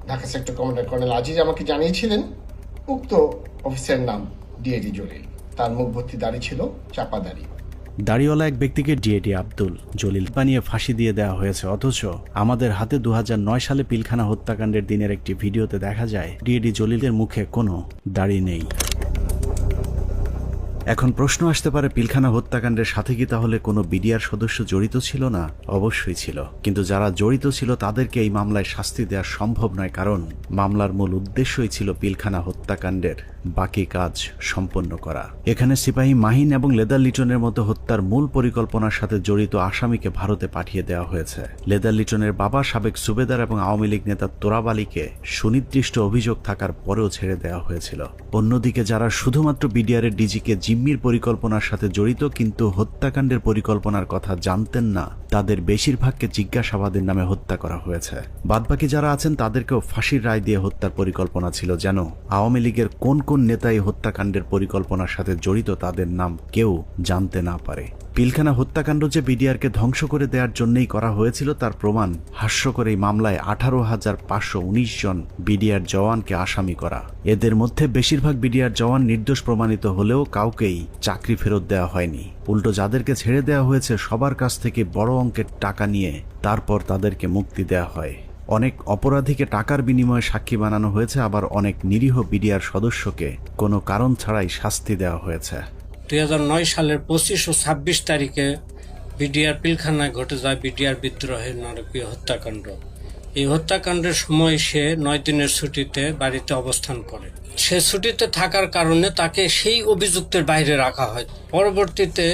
T: Dhaka sector commander colonel Aziz আমাকে জানিয়েছিলেন উক্ত অফিসারের নাম ডিএডি জলিল। তার মুখ ভর্তি দাড়ি ছিল, চাপা দাড়ি।
A: দাড়িওয়ালা এক ব্যক্তিকে ডিএডি আব্দুল জলিল বানিয়ে ফাঁসি দিয়ে দেওয়া হয়েছে, অথচ আমাদের হাতে 2009 সালে পিলখানা হত্যাকাণ্ডের দিনের একটি ভিডিওতে দেখা যায় ডিএডি জলিলের মুখে কোনো দাড়ি নেই। এখন প্রশ্ন আসতে পারে, পিলখানা হত্যাকাণ্ডের সাথে কি তাহলে কোনো বিডিআর সদস্য জড়িত ছিল না? অবশ্যই ছিল, কিন্তু যারা জড়িত ছিল তাদেরকে এই মামলায় শাস্তি দেওয়া সম্ভব নয়, কারণ মামলার মূল উদ্দেশ্যই ছিল পিলখানা হত্যাকাণ্ডের বাকি কাজ সম্পন্ন করা। এখানে সিপাহী মাহিন এবং লেদার লিটনের মতো হত্যার মূল পরিকল্পনার সাথে জড়িত আসামিকে ভারতে পাঠিয়ে দেওয়া হয়েছে। লেদার লিটনের বাবা সাবেক সুবেদার এবং আওয়ামী লীগ নেতা তোরাব আলীকে সুনির্দিষ্ট অভিযোগ থাকার পরেও ছেড়ে দেওয়া হয়েছিল। অন্যদিকে যারা শুধুমাত্র বিডিআরের ডিজিকে জিম্মির পরিকল্পনার সাথে জড়িত কিন্তু হত্যাকাণ্ডের পরিকল্পনার কথা জানতেন না, তাদের বেশিরভাগকে জিজ্ঞাসাবাদের নামে হত্যা করা হয়েছে। বাদবাকি যারা আছেন তাদেরকেও ফাঁসির রায় দিয়ে হত্যার পরিকল্পনা ছিল, যেন আওয়ামী লীগের কোন কোন নেতা এই হত্যাকাণ্ডের পরিকল্পনার সাথে জড়িত তাদের নাম কেউ জানতে না পারে। পিলখানা হত্যাকাণ্ড যে বিডিআরকে ধ্বংস করে দেওয়ার জন্যই করা হয়েছিল তার প্রমাণ হাস্যকর এই মামলায় 18,519 জন বিডিআর জওয়ানকে আসামি করা। এদের মধ্যে বেশিরভাগ বিডিআর জওয়ান নির্দোষ প্রমাণিত হলেও কাউকেই চাকরি ফেরত দেওয়া হয়নি। উল্টো যাদেরকে ছেড়ে দেওয়া হয়েছে সবার কাছ থেকে বড় অঙ্কের টাকা নিয়ে তারপর তাদেরকে মুক্তি দেওয়া হয়। অনেক অপরাধীকে টাকার বিনিময়ে সাক্ষী বানানো হয়েছে, আবার অনেক নিরীহ বিডিআর সদস্যকে কোনো কারণ ছাড়াই শাস্তি দেওয়া হয়েছে।
U: 2009 সালের 25 ও 26 তারিখে বিডিআর পিলখানায় ঘটে যায় বিডিআর বিদ্রোহের নারকীয় হত্যাকাণ্ড। এই হত্যাকাণ্ডের সময় সে 9 দিনের ছুটিতে বাড়িতে অবস্থান করে। সে ছুটিতে থাকার কারণে তাকে সেই অভিযুক্তের বাইরে রাখা হয়। পরবর্তীতে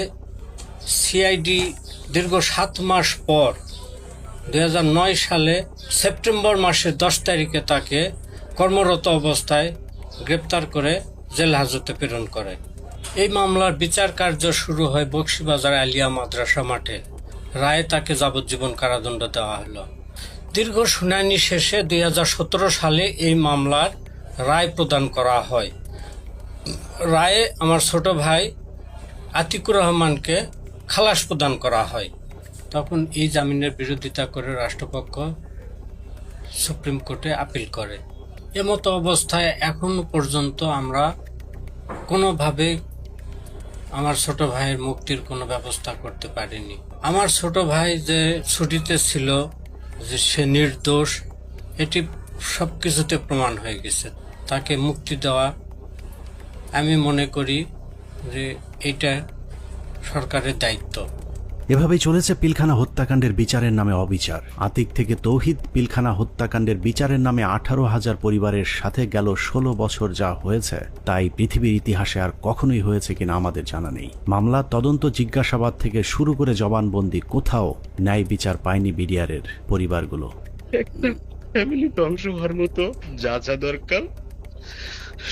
U: সিআইডি দীর্ঘ 7 মাস পর 2009 সালে সেপ্টেম্বর মাসের 10 তারিখে তাকে কর্মরত অবস্থায় গ্রেপ্তার করে জেল হাজতে প্রেরণ করে। এই মামলার বিচার কার্য শুরু হয় বকশীবাজার আলিয়া মাদ্রাসা মাঠে। রায়ে তাকে যাবজ্জীবন কারাদণ্ড দেওয়া হলো। দীর্ঘ শুনানি শেষে 2017 সালে এই মামলার রায় প্রদান করা হয়। রায়ে আমার ছোট ভাই আতিকুর রহমানকে খালাস প্রদান করা হয়। তখন এই জামিনের বিরোধিতা করে রাষ্ট্রপক্ষ সুপ্রিম কোর্টে আপিল করে। এমতো অবস্থায় এখনো পর্যন্ত আমরা কোনোভাবে আমার ছোট ভাইয়ের মুক্তির কোনো ব্যবস্থা করতে পারিনি। আমার ছোট ভাই যে ছুটিতে ছিল, যে সে নির্দোষ, এটি সবকিছুতে প্রমাণ হয়ে গেছে। তাকে মুক্তি দেওয়া আমি মনে করি যে এটা সরকারের দায়িত্ব।
A: এভাবেই চলেছে পিলখানা হত্যাকাণ্ডের বিচারের নামে অবিচার। আতিক থেকে তৌহিদ পিলখানা হত্যাকাণ্ডের বিচারের নামে 18,000 পরিবারের সাথে গেল 16 বছর যা হয়েছে তাই পৃথিবীর ইতিহাসে আর কখনোই হয়েছে কিনা আমাদের জানা নেই। মামলা, তদন্ত, জিজ্ঞাসাবাদ থেকে শুরু করে জবানবন্দি, কোথাও ন্যায় বিচার পায়নি বিডিআরের পরিবারগুলো।
V: একটা ফ্যামিলি ধ্বংস হওয়ার মতো যা যা দরকার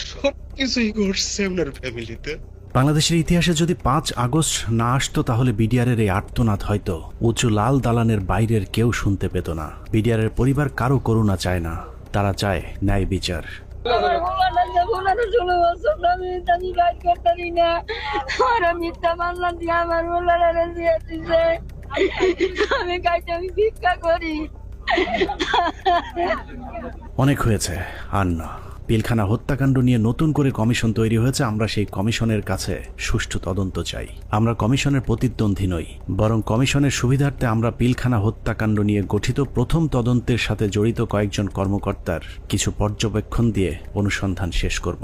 V: সবকিছুই ঘটছে আপনার ফ্যামিলিতে।
A: বাংলাদেশের ইতিহাসে যদি 5 আগস্ট না আসতো তাহলে বিডিআরের এই আর্তনাদ হয়তো উঁচু লাল দালানের বাইরের কেউ শুনতে পেত না। বিডিআরের পরিবার কারো করুণা চায় না, তারা চায় ন্যায় বিচার। অনেক হয়েছে, আর না। পিলখানা হত্যাকাণ্ড নিয়ে নতুন করে কমিশন তৈরি হয়েছে। আমরা সেই কমিশনের কাছে সুষ্ঠু তদন্ত চাই। আমরা কমিশনের প্রতিদ্বন্দ্বী নই, বরং কমিশনের সুবিধার্থে আমরা পিলখানা হত্যাকাণ্ড নিয়ে গঠিত প্রথম তদন্তের সাথে জড়িত কয়েকজন কর্মকর্তার কিছু পর্যবেক্ষণ দিয়ে অনুসন্ধান শেষ করব।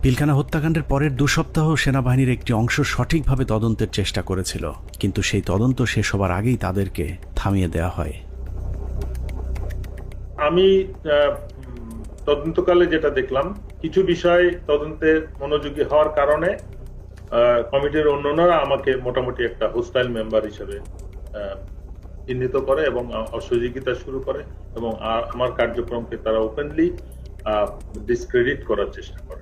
A: পিলখানা হত্যাকাণ্ডের পরের 2 সপ্তাহ সেনাবাহিনীর একটি অংশ সঠিকভাবে তদন্তের চেষ্টা করেছিল, কিন্তু সেই তদন্ত শেষ হবার আগেই তাদেরকে থামিয়ে দেওয়া হয়।
K: আমি তদন্তকালে যেটা দেখলাম, কিছু বিষয় তদন্তে মনোযোগী হওয়ার কারণে কমিটির অন্যান্যরা আমাকে মোটামুটি একটা হোস্টাইল মেম্বার হিসেবে চিহ্নিত করে এবং অসহযোগিতা শুরু করে এবং আমার কার্যক্রমকে তারা ওপেনলি ডিসক্রেডিট করার চেষ্টা করে।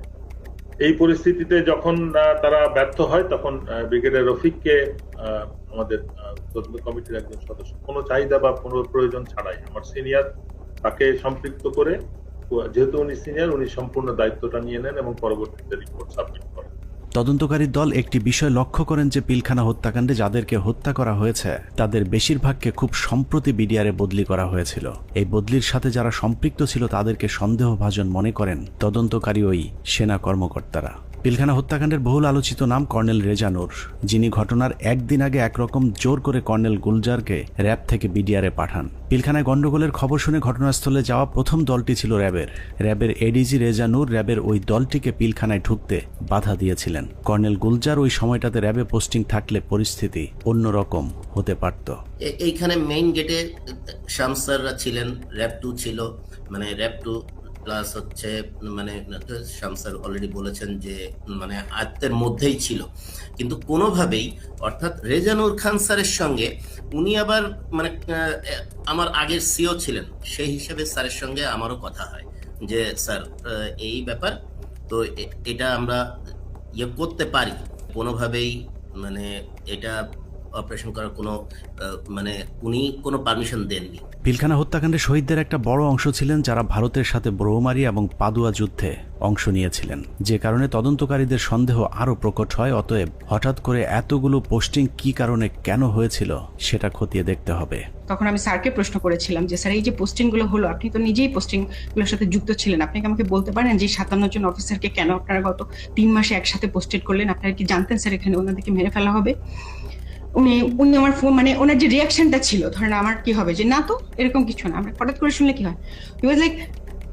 K: এই পরিস্থিতিতে যখন তারা ব্যর্থ হয়, তখন ব্রিগেডিয়ার রফিককে আমাদের তদন্ত কমিটির একজন সদস্য কোনো চাহিদা বা কোনো প্রয়োজন ছাড়াই আমার সিনিয়র তাকে সম্পৃক্ত করে, যেহেতু উনি সিনিয়র, উনি সম্পূর্ণ দায়িত্বটা নিয়ে নেন এবং পরবর্তীতে রিপোর্ট সাবমিট করেন।
A: তদন্তকারী দল একটি বিষয় লক্ষ্য করেন যে পিলখানা হত্যাকাণ্ডে যাদেরকে হত্যা করা হয়েছে তাদের বেশিরভাগকে খুব সম্প্রতি বিডিআরে বদলি করা হয়েছিল। এই বদলির সাথে যারা সম্পৃক্ত ছিল তাদেরকে সন্দেহভাজন মনে করেন তদন্তকারী ওই সেনা কর্মকর্তারা। পিলখানা হত্যাকাণ্ডের বহুল আলোচিত নাম কর্নেল রেজা নূর, যিনি ঘটনার একদিন আগে একরকম জোর করে কর্নেল গুলজারকে র্যাব থেকে বিডিআরে পাঠান। পিলখানায় গন্ডগোলের খবর শুনে ঘটনাস্থলে যাওয়া প্রথম দলটি ছিল র্যাবের এডিজি রেজা নূর র্যাবের ওই দলটিকে পিলখানায় ঢুকতে বাধা দিয়েছিলেন। কর্নেল গুলজার ওই সময়টাতে র্যাবে পোস্টিং থাকলে পরিস্থিতি অন্যরকম হতে পারত।
B: এইখানে মেইন গেটে শামসাররা ছিলেন, র্যাব 2 ছিল, মানে র্যাব 2 প্লাস হচ্ছে মানে শামসার অলরেডি বলেছেন যে মানে আয়ত্তের মধ্যেই ছিল, কিন্তু কোনোভাবেই অর্থাৎ রেজানুর খান স্যারের সঙ্গে উনি আবার মানে আমার আগের সিও ছিলেন, সেই হিসাবে স্যারের সঙ্গে আমারও কথা হয় যে স্যার এই ব্যাপার তো এটা আমরা ইয়ে করতে পারি, কোনোভাবেই মানে এটা অপারেশন করার কোনো মানে উনি কোনো পারমিশন দেননি।
A: পিলখানা হত্যাকাণ্ডে শহীদদের একটা বড় অংশ ছিলেন যারা ভারতের সাথে ব্রহ্মারি এবং পাদুয়া যুদ্ধে অংশ নিয়েছিলেন, যে কারণে তদন্তকারীদের সন্দেহ আরও প্রকট হয়। অতএব হঠাৎ করে এতগুলো পোস্টিং কি কারণে কেন হয়েছিল সেটা খতিয়ে দেখতে হবে।
J: তখন আমি স্যারকে প্রশ্ন করেছিলাম যে স্যার এই যে পোস্টিংগুলো হলো, আপনি তো নিজেই পোস্টিংগুলোর সাথে যুক্ত ছিলেন, আপনি কি আমাকে বলতে পারেন যে 57 জন অফিসারকে কেন আপনারা গত 3 মাসে একসাথে পোস্টেড করলেন? আপনারা কি জানতেন স্যার এখানে ওনাদেরকে মেরে ফেলা হবে? উনি আমার ফোন মানে ওনার যে রিয়াকশনটা ছিল, ধরেন আমার কি হবে যে না তো এরকম কিছু না, আমরা হঠাৎ করে শুনলে কি হয়, হি ওয়াজ লাইক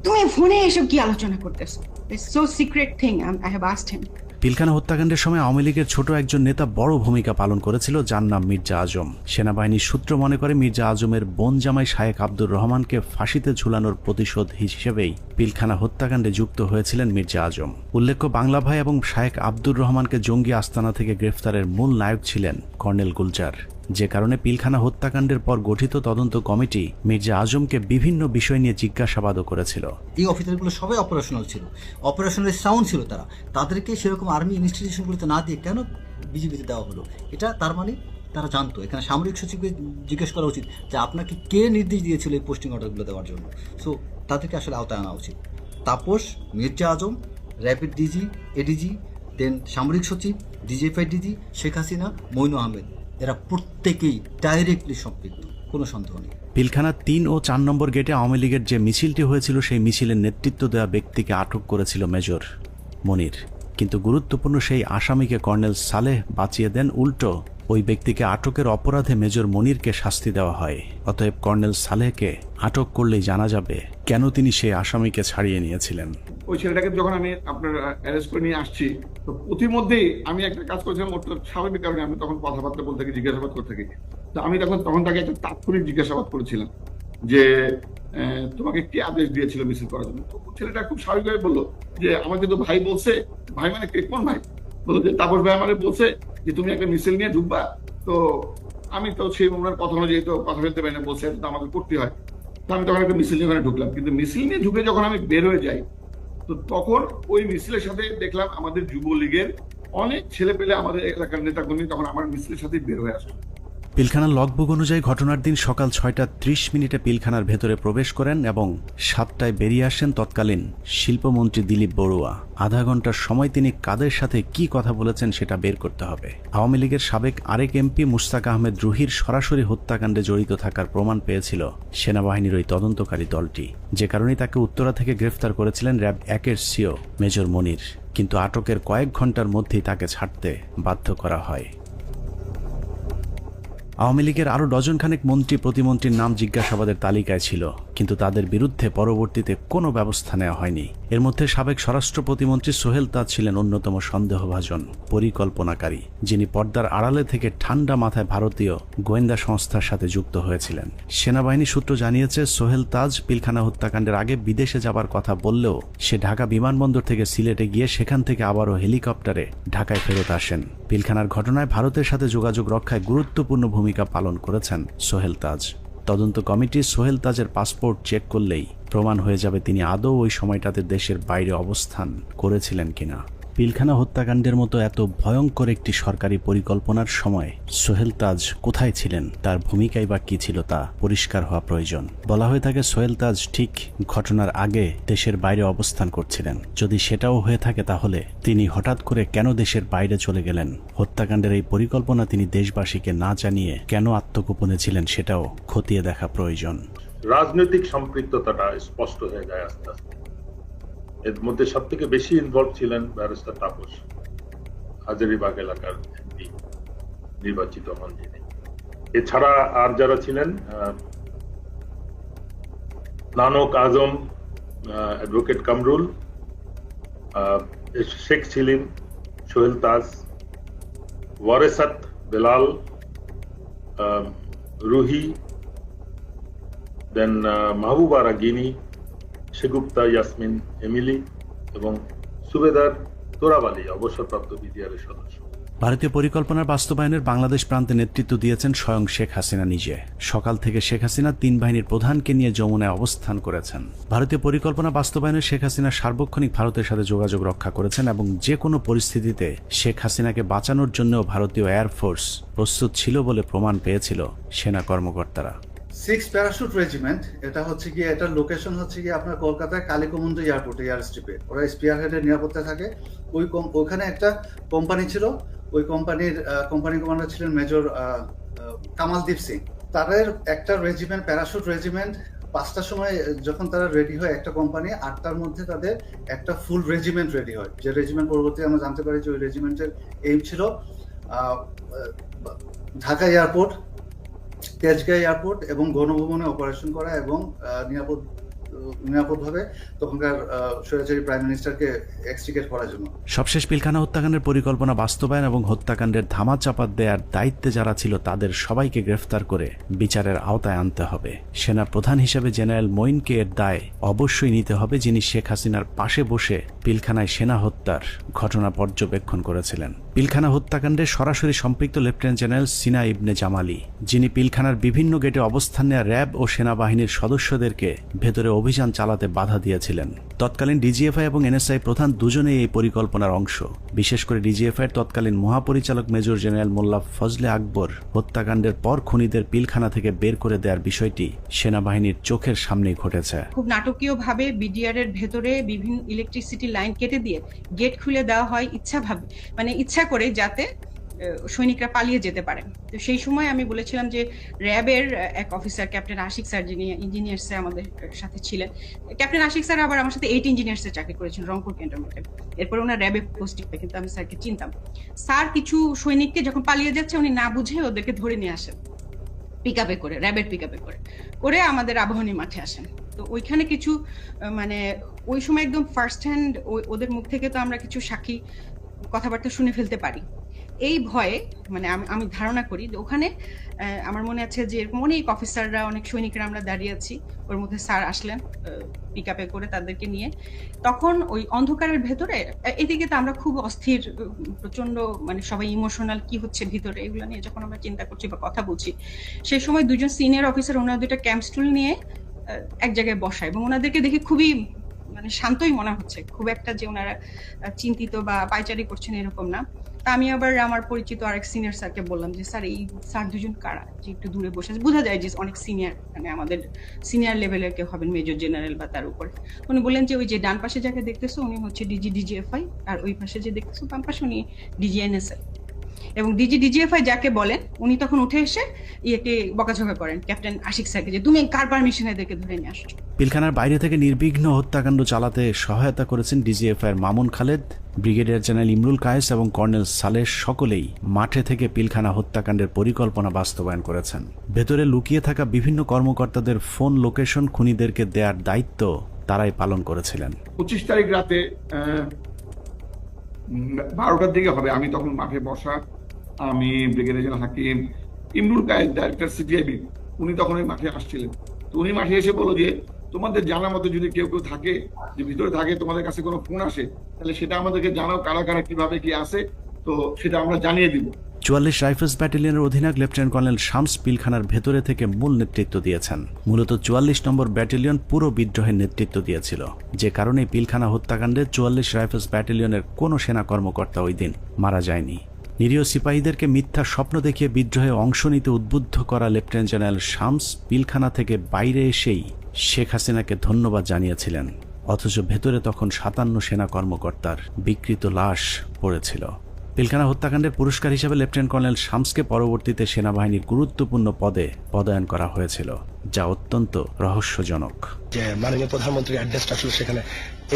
J: তুমি ফোনে এসব কি আলোচনা করতেছো, it's so secret thing, I have asked হিম।
A: পিলখানা হত্যাকাণ্ডের সময় আওয়ামী লীগের ছোট একজন নেতা বড় ভূমিকা পালন করেছিল, যার নাম মির্জা আজম। সেনাবাহিনীর সূত্র মনে করে মির্জা আজমের বোন জামাই শায়েখ আব্দুর রহমানকে ফাঁসিতে ঝুলানোর প্রতিশোধ হিসেবেই পিলখানা হত্যাকাণ্ডে যুক্ত হয়েছিলেন মির্জা আজম। উল্লেখ্য, বাংলা ভাই এবং শায়েখ আব্দুর রহমানকে জঙ্গি আস্তানা থেকে গ্রেফতারের মূল নায়ক ছিলেন কর্নেল গুলজার, যে কারণে পিলখানা হত্যাকাণ্ডের পর গঠিত তদন্ত কমিটি মির্জা আজমকে বিভিন্ন বিষয় নিয়ে জিজ্ঞাসাবাদও করেছিল।
C: এই অফিসারগুলো সবাই অপারেশনাল ছিল, অপারেশনাল সাউন্ড ছিল, তাদেরকে সেরকম আর্মি ইনস্টিটিউশনগুলোতে না দিয়ে কেন বিজিবিতে দেওয়া হলো? এটা তার মানে তারা জানতো। এখানে সামরিক সচিবকে জিজ্ঞেস করা উচিত যে আপনাকে কে নির্দেশ দিয়েছিল এই পোস্টিং অর্ডারগুলো দেওয়ার জন্য। সো তাদেরকে আসলে আওতায় আনা উচিত। তাপস, মির্জা আজম, র্যাপিড ডিজি, এডিজি, দেন সামরিক সচিব, ডিজিএফআই ডিজি, শেখ হাসিনা, মইনু আহমেদ, এরা প্রত্যেকেই ডাইরেক্টলি সম্পৃক্ত, কোনো সন্দেহ নেই।
A: পিলখানা 3 ও 4 নম্বর গেটে আওয়ামী লীগের যে মিছিলটি হয়েছিল, সেই মিছিলের নেতৃত্ব দেওয়া ব্যক্তিকে আটক করেছিল মেজর মনির, কিন্তু গুরুত্বপূর্ণ সেই আসামিকে কর্নেল সালেহ বাঁচিয়ে দেন। উল্টো ওই ব্যক্তিকে আটকের অপরাধে মেজর মনিরকে শাস্তি দেওয়া হয়। অতএব কর্নেল সালেহকে আটক করলেই জানা যাবে কেন তিনি সেই আসামিকে ছাড়িয়ে নিয়েছিলেন।
P: ওই ছেলেটাকে যখন আমি আপনার অ্যারেস্ট করে নিয়ে আসছি, তো প্রতিমধ্যেই আমি একটা কাজ করেছিলাম, ওর স্বাভাবিক কারণে আমি তখন কথাবার্তা বলতে থাকি, জিজ্ঞাসাবাদ করতে থাকি। তো আমি তখন তাকে একটা তাৎক্ষণিক জিজ্ঞাসাবাদ করেছিলাম যে তোমাকে কে আদেশ দিয়েছিল মিছিল করার জন্য? তো ছেলেটা খুব স্বাভাবিকভাবে বললো যে আমাকে তো ভাই বলছে। ভাই মানে কোন ভাই? বললো যে তাপস ভাই আমাকে বলছে যে তুমি একটা মিছিল নিয়ে ঢুকবা। তো আমি তো সেই ওনার কথা অনুযায়ী তো কথা বলতে পারি না, বলছে তো আমাকে করতে হয়। তো আমি তখন একটা মিছিল নিয়ে ওখানে ঢুকলাম, কিন্তু মিছিল নিয়ে ঢুকে যখন আমি বের হয়ে যাই, তো তখন ওই মিছিলের সাথে দেখলাম আমাদের যুবলীগের অনেক ছেলে পেলে, আমাদের এলাকার নেতাকর্মী তখন আমার মিছিলের সাথে বের হয়ে আসলো।
A: পিলখানার লগবুক অনুযায়ী ঘটনার দিন সকাল 6:30 পিলখানার ভেতরে প্রবেশ করেন এবং 7টায় বেরিয়ে আসেন তৎকালীন শিল্পমন্ত্রী দিলীপ বড়ুয়া। আধা ঘন্টার সময় তিনি কাদের সাথে কি কথা বলেছেন সেটা বের করতে হবে। আওয়ামী লীগের সাবেক আরেক এমপি মুশতাক আহমেদ রুহির সরাসরি হত্যাকাণ্ডে জড়িত থাকার প্রমাণ পেয়েছিল সেনাবাহিনীর ওই তদন্তকারী দলটি, যে কারণে তাকে উত্তরা থেকে গ্রেফতার করেছিলেন র্যাব 1-এর সিও মেজর মনির। কিন্তু আটকের কয়েক ঘন্টার মধ্যেই তাকে ছাড়তে বাধ্য করা হয়। আওয়ামী লীগের আরও ডজনখানেক মন্ত্রী প্রতিমন্ত্রীর নাম জিজ্ঞাসাবাদের তালিকায় ছিল, কিন্তু তাদের বিরুদ্ধে পরবর্তীতে কোনো ব্যবস্থা নেওয়া হয়নি। এর মধ্যে সাবেক স্বরাষ্ট্র প্রতিমন্ত্রী সোহেল তাজ ছিলেন অন্যতম সন্দেহভাজন পরিকল্পনাকারী, যিনি পর্দার আড়ালে থেকে ঠান্ডা মাথায় ভারতীয় গোয়েন্দা সংস্থার সাথে যুক্ত হয়েছিলেন। সেনাবাহিনী সূত্র জানিয়েছে, সোহেল তাজ পিলখানা হত্যাকাণ্ডের আগে বিদেশে যাবার কথা বললেও সে ঢাকা বিমানবন্দর থেকে সিলেটে গিয়ে সেখান থেকে আবারও হেলিকপ্টারে ঢাকায় ফেরত আসেন। পিলখানার ঘটনায় ভারতের সাথে যোগাযোগ রক্ষায় গুরুত্বপূর্ণ ভূমিকা পালন করেছেন সোহেল তাজ। তদন্ত কমিটি সোহেল তাজের পাসপোর্ট চেক করলেই প্রমাণ হয়ে যাবে তিনি আদৌ ওই সময়টাতে দেশের বাইরে অবস্থান করেছিলেন কিনা। পিলখানা হত্যাকাণ্ডের মতো এত ভয়ঙ্কর একটি সরকারি পরিকল্পনার সময় সোহেল তাজ কোথায় ছিলেন, তার ভূমিকাই বা কি ছিল তা পরিষ্কার হওয়া প্রয়োজন। বলা হয়ে থাকে সোহেল তাজ ঠিক ঘটনার আগে দেশের বাইরে অবস্থান করছিলেন। যদি সেটাও হয়ে থাকে তাহলে তিনি হঠাৎ করে কেন দেশের বাইরে চলে গেলেন? হত্যাকাণ্ডের এই পরিকল্পনা তিনি দেশবাসীকে না জানিয়ে কেন আত্মগোপনে ছিলেন সেটাও খতিয়ে দেখা প্রয়োজন।
K: রাজনৈতিক সম্পৃক্ততাটা স্পষ্ট হয়ে যায় আস্তে আস্তে। এর মধ্যে সব থেকে বেশি ইনভলভ ছিলেন ব্যারিস্টার তাপস, হাজারীবাগ এলাকার এমপি নির্বাচিত হন যিনি। এছাড়া আর যারা ছিলেন, নানক আজম, অ্যাডভোকেট কামরুল, শেখ ছিলেন, সোহেল তাজ, ওয়ারেসাত বেলাল, রুহি, দেন মাহবুবা রাগিনী, সেগুপ্তা ইয়াসমিন এমিলি এবং সুবেদার তোরাবালি অবসরপ্রাপ্ত বিডিআরের সদস্য।
A: ভারতীয় পরিকল্পনার বাস্তবায়নের বাংলাদেশ প্রান্তে নেতৃত্ব দিয়েছেন স্বয়ং শেখ হাসিনা নিজে। সকাল থেকে শেখ হাসিনা 3 বাহিনীর প্রধানকে নিয়ে যমুনায় অবস্থান করেছেন। ভারতীয় পরিকল্পনা বাস্তবায়নে শেখ হাসিনা সার্বক্ষণিক ভারতের সাথে যোগাযোগ রক্ষা করেছেন এবং যে কোনো পরিস্থিতিতে শেখ হাসিনাকে বাঁচানোর জন্যও ভারতীয় এয়ারফোর্স প্রস্তুত ছিল বলে প্রমাণ পেয়েছিল সেনা কর্মকর্তারা।
D: 6 প্যারাশুট রেজিমেন্ট, এটা হচ্ছে গিয়ে এটার লোকেশন হচ্ছে গিয়ে আপনার কলকাতায় কালিকমন্দ এয়ারপোর্ট, এয়ার স্ট্রিপে। ওরা স্পিয়ার হেডের নিরাপত্তা থাকে। ওইখানে একটা কোম্পানি ছিল, ওই কোম্পানি কমান্ডার ছিলেন মেজর কামালদীপ সিং। তাদের একটা রেজিমেন্ট, প্যারাশুট রেজিমেন্ট, 5টার সময় যখন তারা রেডি হয় একটা কোম্পানি, 8টার মধ্যে তাদের একটা ফুল রেজিমেন্ট রেডি হয়। যে রেজিমেন্ট পরবর্তী আমরা জানতে পারি যে ওই রেজিমেন্টের এইম ছিল ঢাকা এয়ারপোর্ট, তেজগাঁও এয়ারপোর্ট এবং গণভবনে অপারেশন করা এবং নিরাপদভাবে তখনকার স্বৈরাচারী প্রাইম মিনিস্টারকে এক্সট্রিকেট করার জন্য।
A: সবশেষ পিলখানা হত্যাকাণ্ডের পরিকল্পনা বাস্তবায়ন এবং হত্যাকাণ্ডের ধামাচাপা দেওয়ার দায়িত্বে যারা ছিল তাদের সবাইকে গ্রেফতার করে বিচারের আওতায় আনতে হবে। সেনা প্রধান হিসেবে জেনারেল মঈনকে এর দায় অবশ্যই নিতে হবে, যিনি শেখ হাসিনার পাশে বসে পিলখানায় সেনা হত্যার ঘটনা পর্যবেক্ষণ করেছিলেন। পিলখানা হত্যাকাণ্ডে সরাসরি সম্পৃক্ত লেফটেন্যান্ট জেনারেল সিনা ইবনে জামালি, যিনি পিলখানার বিভিন্ন গেটে অবস্থান নেওয়া র্যাব ও সেনাবাহিনীর সদস্যদেরকে ভেতরে অভিযান চালাতে বাধা দিয়েছিলেন। তৎকালীন ডিজিএফআই এবং এনএসআই প্রধান দুজনেই এই পরিকল্পনার অংশ। বিশেষ করে ডিজিএফআই এর তৎকালীন মহাপরিচালক মেজর জেনারেল মোল্লা ফজলে আকবর হত্যাকাণ্ডের পর খুনিদের পিলখানা থেকে বের করে দেওয়ার বিষয়টি সেনাবাহিনীর চোখের সামনেই ঘটেছে।
J: খুব নাটকীয়ভাবে বিডিআর এর ভেতরে বিভিন্ন ইলেকট্রিসিটি লাইন কেটে দিয়ে গেট খুলে দেওয়া হয় ইচ্ছা করে, যাতে সৈনিকরা পালিয়ে যেতে পারেন। তো সেই সময় আমি বলেছিলাম যে র্যাবের এক অফিসার, ক্যাপ্টেন আশিক স্যার, যিনি ইঞ্জিনিয়ার্সে আমাদের সাথে ছিলেন, ক্যাপ্টেন আশিক স্যার আবার আমার সাথে 8 ইঞ্জিনিয়ার্সে চাকরি করেছেন রংপুর ক্যান্টনমেন্টে। এরপর ওনার র্যাবে পোস্টিং, কিন্তু আমি স্যারকে চিনতাম। স্যার কিছু সৈনিককে যখন পালিয়ে যাচ্ছে উনি না বুঝে ওদেরকে ধরে নিয়ে আসেন পিকআপে করে, র্যাবের পিকআপে করে আমাদের আবাহনী মাঠে আসেন। তো ওইখানে কিছু ওই সময় একদম ফার্স্ট হ্যান্ড ওদের মুখ থেকে তো আমরা কিছু সাক্ষী কথাবার্তা শুনে ফেলতে পারি। এই ভয়ে আমি ধারণা করি যে ওখানে আমার মনে আছে যে এরকম অনেক অফিসাররা, অনেক সৈনিকরা আমরা দাঁড়িয়ে আছি, ওর মধ্যে স্যার আসলেন পিকআপে করে তাদেরকে নিয়ে। তখন ওই অন্ধকারের ভেতরে এদিকে তো আমরা খুব অস্থির, প্রচন্ড সবাই ইমোশনাল, কি হচ্ছে ভিতরে এগুলো নিয়ে যখন আমরা চিন্তা করছি বা কথা বলছি, সেই সময় 2জন সিনিয়র অফিসার ওনারা 2টা ক্যাম্প স্টুল নিয়ে এক জায়গায় বসায় এবং ওনাদেরকে দেখে খুবই শান্তই মনে হচ্ছে, খুব একটা যে ওনারা চিন্তিত বা পায়চারি করছেন এরকম না। তা আমি আবার আমার পরিচিত আরেক সিনিয়র স্যারকে বললাম যে স্যার এই স্যার দুজন কারা, যে একটু দূরে বসে আছে, বোঝা যায় যে অনেক সিনিয়র, মানে আমাদের সিনিয়র লেভেলের কেউ হবেন, মেজর জেনারেল বা তার উপরে। উনি বললেন যে ওই যে ডান পাশে যাকে দেখতেছো উনি হচ্ছে ডিজিএফআই, আর ওই পাশে যে দেখতেছো বাম পাশে উনি ডিজিএনএসএল। এবং ডিজিএফআই যাকে বলেন উনি তখন উঠে এসে ইয়েকে বকাঝকা করেন ক্যাপ্টেন আশিক স্যারকে, যে তুমি কার পারমিশনে এদেরকে ধরে নিয়ে আসছো।
A: পিলখানার বাইরে থেকে নির্বিঘ্ন হত্যাকাণ্ড চালাতে সহায়তা করেছেন ডিজিএফআইয়ের মামুন খালেদ, ব্রিগেডিয়ার জেনারেল ইমরুল কায়েস এবং কর্নেল সালেহ, সকলেই মাঠে থেকে পিলখানা হত্যাকাণ্ডের পরিকল্পনা বাস্তবায়ন করেছেন। ভেতরে লুকিয়ে থাকা বিভিন্ন কর্মকর্তাদের ফোন লোকেশন খুনিদেরকে দেওয়ার দায়িত্ব তারাই পালন করেছিলেন।
P: 25 তারিখ রাতে 12টার দিকে হবে, আমি তখন মাঠে বসা, আমি ব্রিগেডিয়ার জেনারেল হাকিম, ইমরুল কায়েস ডাইরেক্টর সিপিআইবি, উনি তখন ওই মাঠে আসছিলেন। তো উনি মাঠে এসে বলল যে তোমাদের জানার মতো যদি কেউ থাকে, যে ভিতরে থাকে, তোমাদের কাছে কোনো ফোন আসে, তাহলে সেটা আমাদেরকে জানাও, কারা কারা কিভাবে কি আসে, তো সেটা আমরা জানিয়ে দিব।
A: 44 রাইফেলস ব্যাটালিয়নের অধিনায়ক লেফটেন্যান্ট কর্নেল শামস পিলখানার ভেতরে থেকে মূল নেতৃত্ব দিয়েছেন। মূলত 44 নম্বর ব্যাটালিয়ন পুরো বিদ্রোহের নেতৃত্ব দিয়েছিল, যে কারণে পিলখানা হত্যাকাণ্ডে 44 রাইফেলস ব্যাটালিয়নের কোনো সেনা কর্মকর্তা ওই দিন মারা যায়নি। নিরীহ সিপাহীদেরকে মিথ্যা স্বপ্ন দেখিয়ে বিদ্রোহে অংশ নিতে উদ্বুদ্ধ করা লেফটেন্যান্ট জেনারেল শামস পিলখানা থেকে বাইরে এসেই শেখ হাসিনাকে ধন্যবাদ জানিয়েছিলেন, অথচ ভেতরে তখন 57 সেনা কর্মকর্তার বিকৃত লাশ পড়েছিল। পিলখানা হত্যাকাণ্ডের পুরস্কার হিসেবে লেফটেন্যান্ট কর্নেল শামসকে পরবর্তীতে সেনাবাহিনীর গুরুত্বপূর্ণ পদে পদায়ন করা হয়েছিল, যা অত্যন্ত রহস্যজনক।
E: যে মাননীয় প্রধানমন্ত্রীর অ্যাড্রেসটা আসলে সেখানে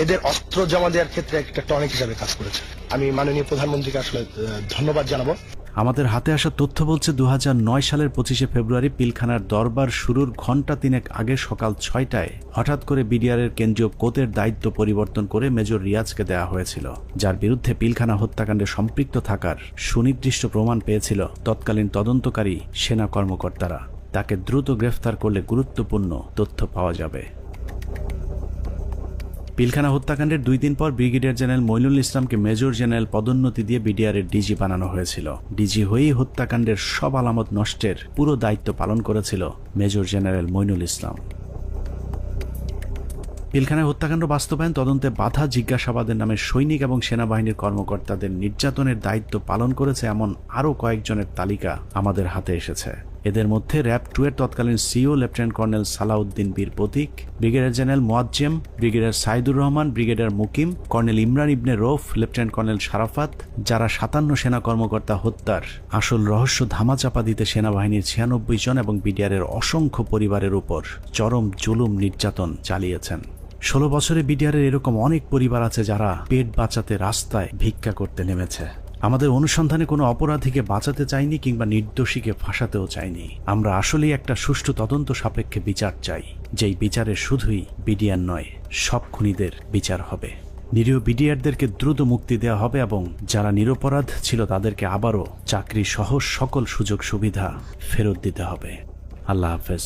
E: এদের অস্ত্র জমা দেওয়ার ক্ষেত্রে একটা টনিক হিসাবে কাজ করেছে। আমি মাননীয় প্রধানমন্ত্রীকে আসলে ধন্যবাদ জানাবো।
A: আমাদের হাতে আসা তথ্য বলছে 2009 সালের 25শে ফেব্রুয়ারি পিলখানার দরবার শুরুর ঘণ্টা তিনেক আগে সকাল 6টায় হঠাৎ করে বিডিআরের কেন্দ্রীয় কোতের দায়িত্ব পরিবর্তন করে মেজর রিয়াজকে দেওয়া হয়েছিল, যার বিরুদ্ধে পিলখানা হত্যাকাণ্ডে সম্পৃক্ত থাকার সুনির্দিষ্ট প্রমাণ পেয়েছিল তৎকালীন তদন্তকারী সেনা কর্মকর্তারা। তাকে দ্রুত গ্রেফতার করলে গুরুত্বপূর্ণ তথ্য পাওয়া যাবে। পিলখানা হত্যাকাণ্ডের 2 দিন পর ব্রিগেডিয়ার জেনারেল মইনুল ইসলামকে মেজর জেনারেল পদোন্নতি দিয়ে বিডিআরের ডিজি বানানো হয়েছিল। ডিজি হয়েই হত্যাকাণ্ডের সব আলামত নষ্টের পুরো দায়িত্ব পালন করেছিল মেজর জেনারেল মইনুল ইসলাম। পিলখানায় হত্যাকাণ্ড বাস্তবায়ন, তদন্তে বাধা, জিজ্ঞাসাবাদের নামে সৈনিক এবং সেনাবাহিনীর কর্মকর্তাদের নির্যাতনের দায়িত্ব পালন করেছে এমন আরও কয়েকজনের তালিকা আমাদের হাতে এসেছে। এদের মধ্যে র্যাব 2 এর তৎকালীন CO lieutenant colonel Salauddin Bir Protik, brigadier general Moazzem, brigadier Saidur Rahman, brigadier Mukim, colonel Imran Ibne Rouf, lieutenant colonel Sharafat, যারা 57 সেনা কর্মকর্তা হত্যার আসল রহস্য ধামাচাপা দিতে সেনাবাহিনীর 96 জন এবং বিডিআরের অসংখ্য পরিবারের উপর চরম জুলুম নির্যাতন চালিয়েছেন। 16 বছরে বিডিআরের এরকম অনেক পরিবার আছে যারা পেট বাঁচাতে রাস্তায় ভিক্ষা করতে নেমেছে। আমাদের অনুসন্ধানে কোনো অপরাধীকে বাঁচাতে চাইনি কিংবা নির্দোষীকে ফাঁসাতেও চাইনি। আমরা আসলেই একটা সুষ্ঠু তদন্ত সাপেক্ষে বিচার চাই, যেই বিচারে শুধুই বিডিআর নয়, সব খুনিদের বিচার হবে। নিরীহ বিডিআরদেরকে দ্রুত মুক্তি দেওয়া হবে এবং যারা নিরপরাধ ছিল তাদেরকে আবারও চাকরি সহ সকল সুযোগ সুবিধা ফেরত দিতে হবে। আল্লাহ হাফেজ।